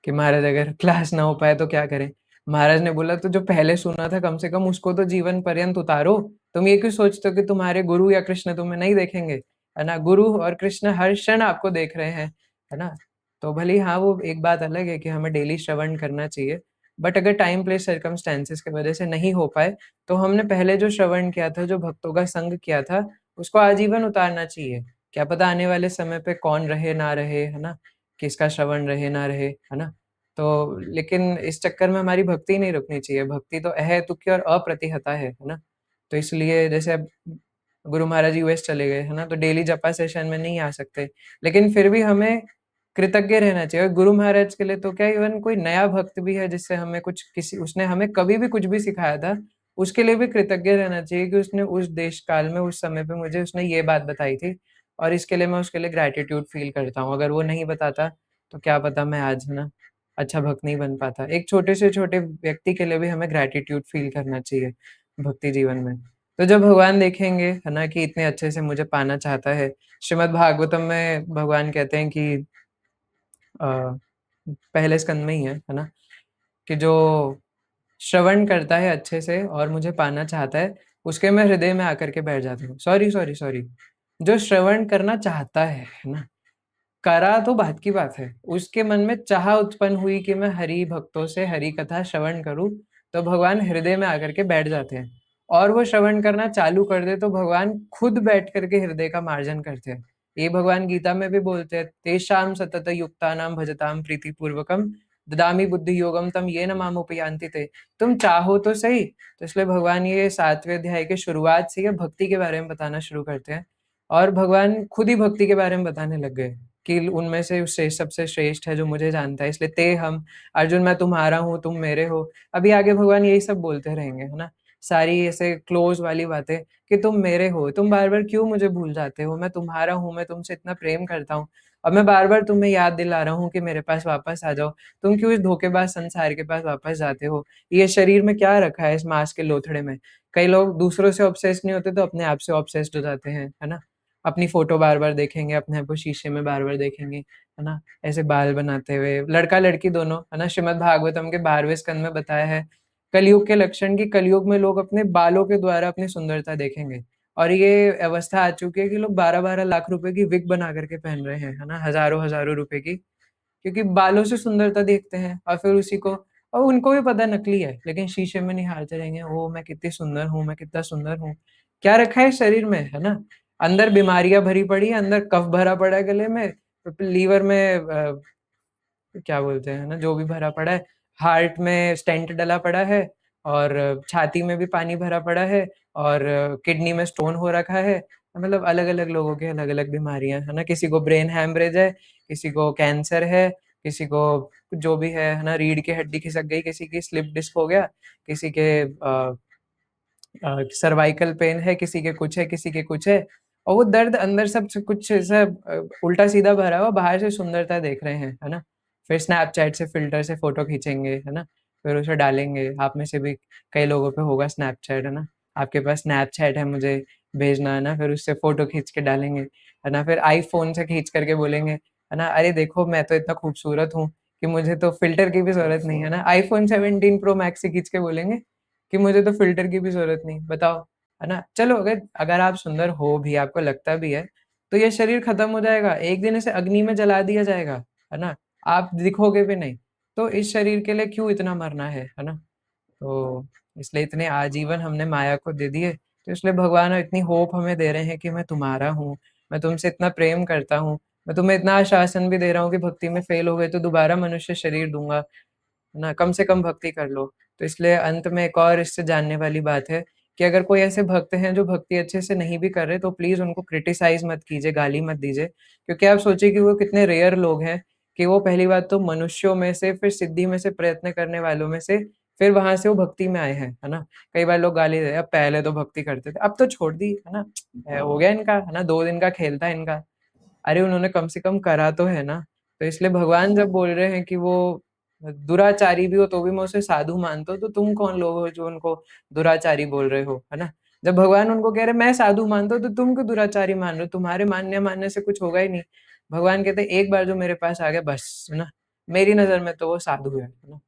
कि महाराज अगर क्लास ना हो पाए तो क्या करें? महाराज ने बोला तो जो पहले सुना था कम से कम उसको तो जीवन पर्यंत उतारो। तुम ये क्यों सोचते हो कि तुम्हारे गुरु या कृष्ण तुम्हें नहीं देखेंगे, है ना? गुरु और कृष्ण हर क्षण आपको देख रहे हैं, है ना? तो भले ही हाँ, वो एक बात अलग है कि हमें डेली श्रवण करना चाहिए, बट अगर टाइम प्लेस सर्कमस्टेंसेस की वजह से नहीं हो पाए, तो हमने पहले जो श्रवण किया था, जो भक्तों का संग किया था, उसको आजीवन उतारना चाहिए। क्या पता आने वाले समय पे कौन रहे ना रहे, है ना? किसका श्रवण रहे ना रहे, है ना? तो लेकिन इस चक्कर में हमारी भक्ति नहीं रुकनी चाहिए। भक्ति तो अहेतुकी और अप्रतिहता है ना? तो इसलिए जैसे अब गुरु महाराज यूएस चले गए, है ना? तो डेली जपा सेशन में नहीं आ सकते। लेकिन फिर भी हमें कृतज्ञ रहना चाहिए। और गुरु महाराज के लिए तो क्या, इवन कोई नया भक्त भी है जिससे हमें कुछ किसी उसने हमें कभी भी कुछ भी सिखाया था, उसके लिए भी कृतज्ञ रहना चाहिए कि उसने उस देश काल में, उस समय पे मुझे उसने ये बात बताई थी, और इसके लिए मैं उसके लिए ग्रैटिट्यूड फ़ील करता हूँ। अगर वो नहीं बताता, तो क्या पता मैं आज, है ना, अच्छा भक्त नहीं बन पाता। एक छोटे से छोटे व्यक्ति के लिए भी हमें ग्रैटिट्यूड फ़ील करना चाहिए भक्ति जीवन में। तो जब भगवान देखेंगे, है ना, कि इतने अच्छे से मुझे पाना चाहता है, श्रीमद् भागवतम में भगवान कहते हैं कि अ, पहले स्कंद में ही है ना? कि जो श्रवण करता है अच्छे से और मुझे पाना चाहता है, उसके मैं हृदय में आकर के बैठ जाता हूँ। सॉरी, जो श्रवण करना चाहता है ना? करा तो बात की बात है। उसके मन में चाह उत्पन्न हुई कि मैं हरि भक्तों से हरि कथा श्रवण करूँ, तो भगवान हृदय में आकर के बैठ जाते हैं। और वो श्रवण करना चालू कर दे तो भगवान खुद बैठ कर के हृदय का मार्जन करते हैं। ये भगवान गीता में भी बोलते हैं, तेषां सतत युक्तानां भजतां प्रीतिपूर्वकं ददामि बुद्धि योगम तम येन मामुपयान्ति ते। तुम चाहो तो सही। तो इसलिए भगवान ये 7वें अध्याय के शुरुआत से ये भक्ति के बारे में बताना शुरू करते हैं, और भगवान खुद ही भक्ति के बारे में बताने लग गए कि उनमें से सबसे श्रेष्ठ है जो मुझे जानता है, इसलिए ते हम, अर्जुन मैं तुम्हारा हूँ, तुम मेरे हो। अभी आगे भगवान यही सब बोलते रहेंगे, है ना? सारी ऐसे क्लोज़ वाली बातें कि तुम मेरे हो, तुम बार-बार क्यों मुझे भूल जाते हो? मैं तुम्हारा हूँ, मैं तुमसे इतना प्रेम करता हूँ, और मैं बार-बार तुम्हें याद दिला रहा हूँ कि मेरे पास वापस आ जाओ। तुम क्यों इस धोखेबाज संसार के पास वापस जाते हो? ये शरीर में क्या रखा है इस माँस के लोथड़े में? कई लोग दूसरों से ऑब्सेस्ड नहीं होते तो अपने आप से ऑब्सेस्ड हो जाते हैं, है ना? अपनी फ़ोटो बार-बार देखेंगे, अपने आप को शीशे में बार-बार देखेंगे, है ना? ऐसे बाल बनाते हुए, लड़का-लड़की दोनों, है ना? श्रीमद् भागवतम के 12वें स्कंद में बताया है, कलयुग के लक्षण कि कलयुग में लोग अपने बालों के द्वारा अपनी सुंदरता देखेंगे। और ये अवस्था आ चुकी है कि लोग 12-12 लाख रुपए की विग बना कर के पहन रहे हैं, है ना? हज़ारों-हज़ारों रुपए की, क्योंकि बालों से सुंदरता देखते हैं, और फिर उसी को, और उनको भी पता है नकली है, लेकिन शीशे में निहारते रहेंगे, ओह! मैं कितनी सुंदर हूँ, मैं कितना सुंदर हूँ। क्या रखा है शरीर में, है ना? अंदर बीमारियां भरी पड़ी है, अंदर कफ भरा पड़ा है गले में, लीवर में क्या बोलते हैं ना, जो भी भरा पड़ा है, हार्ट में स्टेंट डला पड़ा है, और छाती में भी पानी भरा पड़ा है, और किडनी में स्टोन हो रखा है। मतलब अलग अलग लोगों के अलग अलग बीमारियां है ना, किसी को ब्रेन हैमरेज है, किसी को कैंसर है, किसी को जो भी है ना, रीढ़ की हड्डी खिसक गई, किसी की स्लिप डिस्क हो गया, किसी के सर्वाइकल पेन है, किसी के कुछ है, किसी के कुछ है। और वो दर्द अंदर सब कुछ ऐसा उल्टा सीधा भरा हुआ, बाहर से सुंदरता देख रहे हैं, है ना। फिर स्नैपचैट से फिल्टर से फोटो खींचेंगे, है ना, फिर उसे डालेंगे। आप में से भी कई लोगों पे होगा स्नैपचैट, है ना, आपके पास स्नैपचैट है, मुझे भेजना है ना, फिर उससे फोटो खींच के डालेंगे, है ना। फिर आईफोन से खींच करके बोलेंगे, है ना, अरे देखो मैं तो इतना खूबसूरत हूँ कि मुझे तो फिल्टर की भी जरूरत नहीं है ना। आईफोन 17 प्रो मैक्स से खींच के बोलेंगे कि मुझे तो फ़िल्टर की भी ज़रूरत नहीं, बताओ, है ना? चलो, अगर अगर आप सुंदर हो भी, आपको लगता भी है, तो ये शरीर खत्म हो जाएगा, एक दिन इसे अग्नि में जला दिया जाएगा, है ना? आप दिखोगे भी नहीं, तो इस शरीर के लिए क्यों इतना मरना है ना? तो इसलिए इतने आजीवन हमने माया को दे दिए, तो इसलिए भगवान इतनी होप हमें दे रहे हैं कि मैं तुम्हारा हूँ, मैं तुमसे इतना प्रेम करता हूँ, मैं तुम्हें इतना आश्वासन भी दे रहा हूँ कि भक्ति में फेल हो गए तो दोबारा मनुष्य शरीर दूँगा, ना कम से कम भक्ति कर लो। तो इसलिए अंत में एक और इससे जानने वाली बात है कि अगर कोई ऐसे भक्त हैं जो भक्ति अच्छे से नहीं भी कर रहे, तो प्लीज़ उनको क्रिटिसाइज़ मत कीजिए, गाली मत दीजिए। क्योंकि आप सोचिए कि वो कितने रेयर लोग हैं कि वो पहली बात तो मनुष्यों में से, फिर सिद्धि में से, प्रयत्न करने वालों में से, फिर वहाँ से वो भक्ति में आए हैं, है ना? कई बार लोग गाली दे, अब पहले तो भक्ति करते थे, अब तो छोड़ दी, है ना? हो गया इनका, है ना? 2 दिन का खेल था इनका। अरे उन्होंने कम से कम करा तो है ना। तो इसलिए भगवान जब बोल रहे हैं कि वो दुराचारी भी हो तो भी मैं उसे साधु मानता हूँ, तो तुम कौन लोग हो जो उनको दुराचारी बोल रहे हो, है ना। जब भगवान उनको कह रहे मैं साधु मानता हूँ, तो तुम क्यों दुराचारी मान रहे हो, तुम्हारे मानने मानने से कुछ होगा ही नहीं। भगवान कहते एक बार जो मेरे पास आ गया बस, है ना, मेरी नजर में तो वो साधु है ना।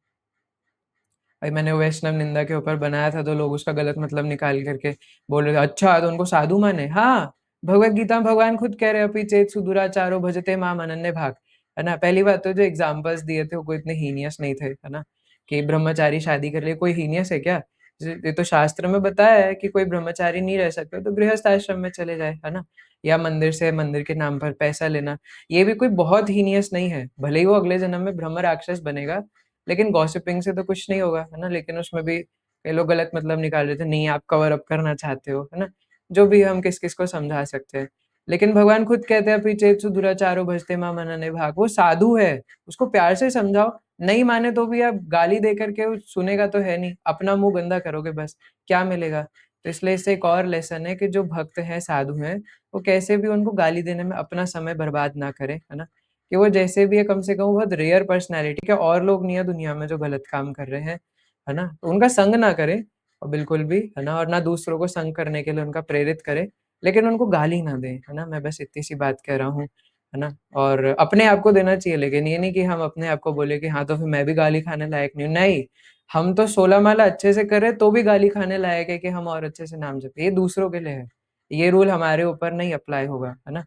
भाई मैंने वैष्णव निंदा के ऊपर बनाया था, तो लोग उसका गलत मतलब निकाल करके बोल रहे थे, अच्छा तो उनको साधु माने। हाँ, भगवत गीता में भगवान खुद कह रहे हैं, अपि चेत सुदुराचारो भजते माम अनन्य भाग, है ना। पहली बात तो जो एग्जाम्पल्स दिए थे वो कोई इतने हीनियस नहीं थे, है ना, कि ब्रह्मचारी शादी कर ले, कोई हीनियस है क्या। ये तो शास्त्र में बताया है कि कोई ब्रह्मचारी नहीं रह सकता तो गृहस्थ आश्रम में चले जाए, है ना। या मंदिर से मंदिर के नाम पर पैसा लेना, ये भी कोई बहुत हीनियस नहीं है। भले ही वो अगले जन्म में ब्रह्म राक्षस बनेगा, लेकिन गॉसिपिंग से तो कुछ नहीं होगा, है ना। लेकिन उसमें भी कई लोग गलत मतलब निकाल रहे थे, नहीं आप कवर अप करना चाहते हो, है ना। जो भी हम किस किस को समझा सकते हैं, लेकिन भगवान खुद कहते हैं, पीछे दुराचारो भजते मां मनने भाग, वो साधु है, उसको प्यार से समझाओ। नहीं माने तो भी आप गाली दे करके, वो सुनेगा तो है नहीं, अपना मुंह गंदा करोगे बस, क्या मिलेगा। तो इसलिए इससे एक और लेसन है कि जो भक्त हैं, साधु हैं, वो कैसे भी उनको गाली देने में अपना समय बर्बाद ना करें, है ना। कि वो जैसे भी है, कम से कम वो बहुत रेयर पर्सनैलिटी, क्या और लोग नहीं है दुनिया में जो गलत काम कर रहे हैं, है ना। तो उनका संग ना करें, और बिल्कुल भी, है ना, और ना दूसरों को संग करने के लिए उनका प्रेरित करें, लेकिन उनको गाली ना दें, है ना। मैं बस इतनी सी बात कह रहा हूँ, है ना। और अपने आप को देना चाहिए, लेकिन ये नहीं कि हम अपने आप को बोले कि हाँ तो फिर मैं भी गाली खाने लायक नहीं हूँ। नहीं, हम तो 16 माला अच्छे से करें तो भी गाली खाने लायक है कि हम और अच्छे से नाम जपे, ये दूसरों के लिए है, ये रूल हमारे ऊपर नहीं अप्लाई होगा, है ना।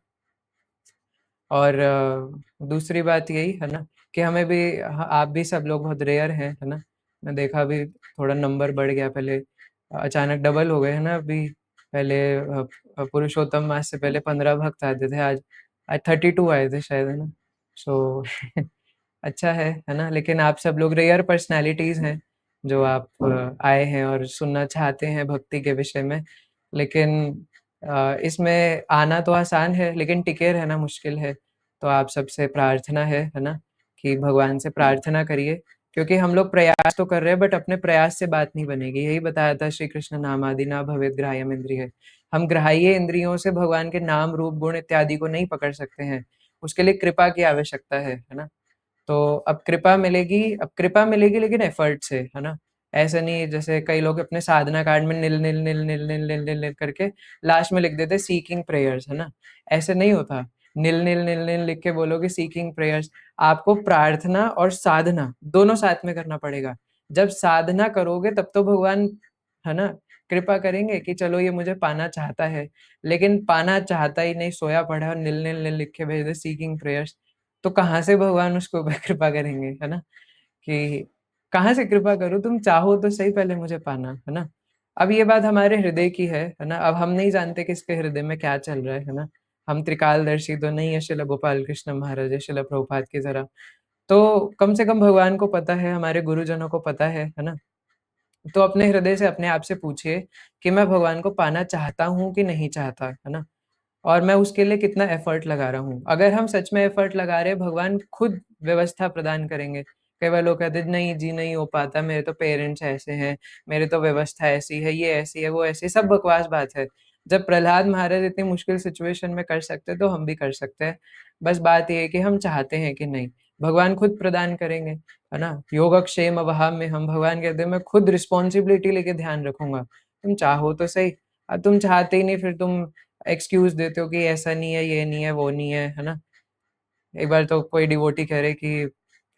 और दूसरी बात यही है ना कि हमें भी, आप भी सब लोग बहुत रेयर हैं, है ना। मैं देखा अभी थोड़ा नंबर बढ़ गया, पहले अचानक डबल हो गए, है ना। अभी पहले पुरुषोत्तम मास से पहले 15 भक्त आते थे, आज आज 32 आए थे शायद, है ना। सो अच्छा है ना। लेकिन आप सब लोग रेयर पर्सनालिटीज हैं, जो आप आए हैं और सुनना चाहते हैं भक्ति के विषय में। लेकिन इसमें आना तो आसान है, लेकिन टिके रहना मुश्किल है। तो आप सबसे प्रार्थना है ना, कि भगवान से प्रार्थना करिए, क्योंकि हम लोग प्रयास तो कर रहे हैं, बट अपने प्रयास से बात नहीं बनेगी। यही बताया था श्री कृष्ण नामादि ना भवेद ग्राह्यम इंद्रिय। हम ग्राह्य इंद्रियों से भगवान के नाम रूप गुण इत्यादि को नहीं पकड़ सकते हैं, उसके लिए कृपा की आवश्यकता है ना। तो अब कृपा मिलेगी लेकिन एफर्ट से, है ना। ऐसा नहीं जैसे कई लोग अपने साधना कार्ड में निल निल निल निल निल निल निल निल करके लास्ट में लिख देते सीकिंग प्रेयर्स, है ना। ऐसे नहीं होता। निल निल निल निल लिख के बोलोगे सीकिंग प्रेयर्स, आपको प्रार्थना और साधना दोनों साथ में करना पड़ेगा। जब साधना करोगे तब तो भगवान, है ना, कृपा करेंगे कि चलो ये मुझे पाना चाहता है। लेकिन पाना चाहता ही नहीं, सोया पड़ा है और निल निल निल लिख के भेज दे सीकिंग प्रेयर्स, तो कहाँ से भगवान उसके ऊपर कृपा करेंगे, है ना। कि कहाँ से कृपा करूँ, तुम चाहो तो सही पहले मुझे पाना, है ना। अब ये बात हमारे हृदय की है ना? अब हम नहीं जानते किसके हृदय में क्या चल रहा है ना? हम त्रिकालदर्शी तो नहीं है श्रील गोपाल कृष्ण महाराज, श्रील प्रभुपाद की तरह। तो कम से कम भगवान को पता है, हमारे गुरुजनों को पता है ना? तो अपने हृदय से अपने आप से पूछिए कि मैं भगवान को पाना चाहता हूँ कि नहीं चाहता, है ना? और मैं उसके लिए कितना एफर्ट लगा रहा हूँ। अगर हम सच में एफर्ट लगा रहे हैं, भगवान खुद व्यवस्था प्रदान करेंगे। कई बार लोग कहते हैं, "नहीं जी, नहीं हो पाता, मेरे तो पेरेंट्स ऐसे हैं, मेरे तो व्यवस्था ऐसी है, ये ऐसी है, वो ऐसी है।" सब बकवास बात है। जब प्रहलाद महाराज इतनी मुश्किल सिचुएशन में कर सकते हैं, तो हम भी कर सकते हैं। बस बात ये है कि हम चाहते हैं कि नहीं। भगवान खुद प्रदान करेंगे, है ना? योगक्षेम वहाम्यहम्, भगवान कहते हैं, "मैं खुद रिस्पॉन्सिबिलिटी लेके ध्यान रखूँगा।" तुम चाहो तो सही। तुम चाहते ही नहीं, फिर तुम एक्सक्यूज़ देते हो कि ऐसा नहीं है, ये नहीं है, वो नहीं है ना? एक बार तो कोई डिवोटी कह रहे कि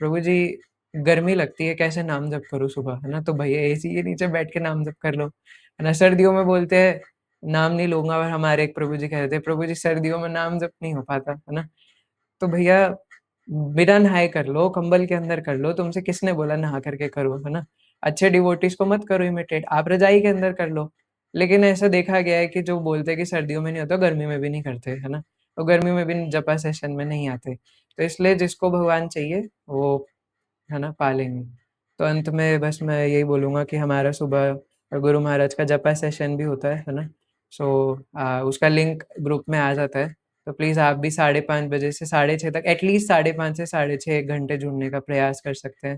प्रभु जी गर्मी लगती है, कैसे नाम जप करूँ सुबह, है ना? तो भैया एसी के नीचे बैठ के नाम जप कर लो, है ना? सर्दियों में बोलते हैं नाम नहीं लूँगा, और हमारे एक प्रभु जी कह रहे थे, प्रभु जी सर्दियों में नाम जप नहीं हो पाता, है ना? तो भैया बिना नहाए कर लो, कंबल के अंदर कर लो, तुमसे किसने बोला नहा करके करो, है ना? अच्छे डिवोटीज़ को मत करो इमिटेट, आप रज़ाई के अंदर कर लो। लेकिन ऐसा देखा गया है कि जो बोलते हैं कि सर्दियों में नहीं होता, गर्मी में भी नहीं करते, है ना? तो गर्मी में भी जपा सेशन में नहीं आते। तो इसलिए जिसको भगवान चाहिए, वो है ना, पालेंगे। तो अंत में बस मैं यही बोलूँगा कि हमारा सुबह गुरु महाराज का जपा सेशन भी होता है ना? सो उसका लिंक ग्रुप में आ जाता है। तो प्लीज़ आप भी 5:30 बजे से 6:30 तक, एटलीस्ट 5:30 से 6:30 1 घंटे जुड़ने का प्रयास कर सकते हैं,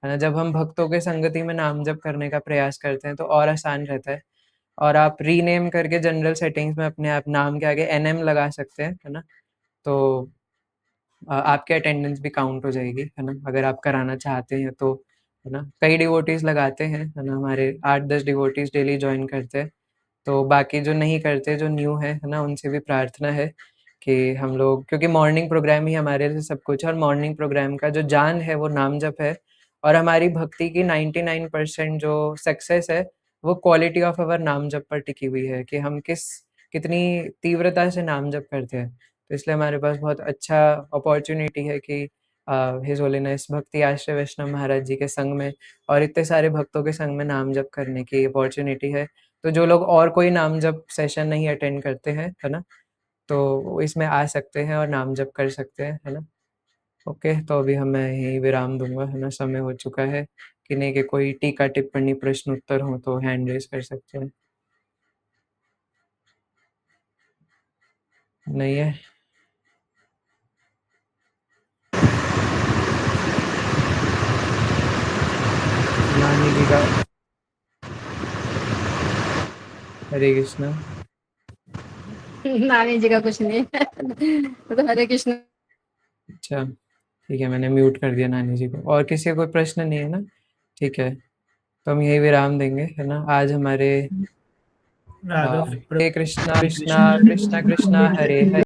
है ना? जब हम भक्तों के संगति में नाम जप करने का प्रयास करते हैं, तो और आसान रहता है। और आप रीनेम करके जनरल सेटिंग्स में अपने आप नाम के आगे एनएम लगा सकते हैं, है ना? तो आपकी अटेंडेंस भी काउंट हो जाएगी, है ना? अगर आप कराना चाहते हैं तो, है ना? कई डिवोटीज़ लगाते हैं, है ना? हमारे 8-10 डिवोटीज़ डेली जॉइन करते हैं। तो बाकी जो नहीं करते, जो न्यू है ना? उनसे भी प्रार्थना है कि हम लोग, क्योंकि मॉर्निंग प्रोग्राम ही हमारे लिए सब कुछ है, और मॉर्निंग प्रोग्राम का जो जान है वो नाम जप है, और हमारी भक्ति की 99% जो सक्सेस है, वो क्वालिटी ऑफ अवर नाम जप पर टिकी हुई है कि हम कितनी तीव्रता से नाम जप करते हैं। तो इसलिए हमारे पास बहुत अच्छा अपॉर्च्युनिटी है कि हिज़ होलीनेस भक्ति आश्रय वैष्णव महाराज जी के संग में और इतने सारे भक्तों के संग में नाम जप करने की अपॉर्च्युनिटी है। तो जो लोग और कोई नाम जप सेशन नहीं अटेंड करते हैं, है ना? तो वो इसमें आ सकते हैं और नाम जप कर सकते हैं, है ना? ओके, तो अभी मैं यहीं विराम दूँगा, है ना? समय हो चुका है। किन्हीं के कोई टीका, टिप्पणी, प्रश्न, उत्तर हो तो हैंड रेज़ कर सकते हैं। नहीं है? नानी जी का हरे कृष्णा। नानी जी का कुछ नहीं है। वो तो हरे कृष्ण। अच्छा, ठीक है, मैंने म्यूट कर दिया नानी जी को। और किसी का कोई प्रश्न नहीं है ना? ठीक है, तो हम यही विराम देंगे, है ना? आज हमारे राधा हरे कृष्णा हरे कृष्णा कृष्ण कृष्णा कृष्णा हरे हरे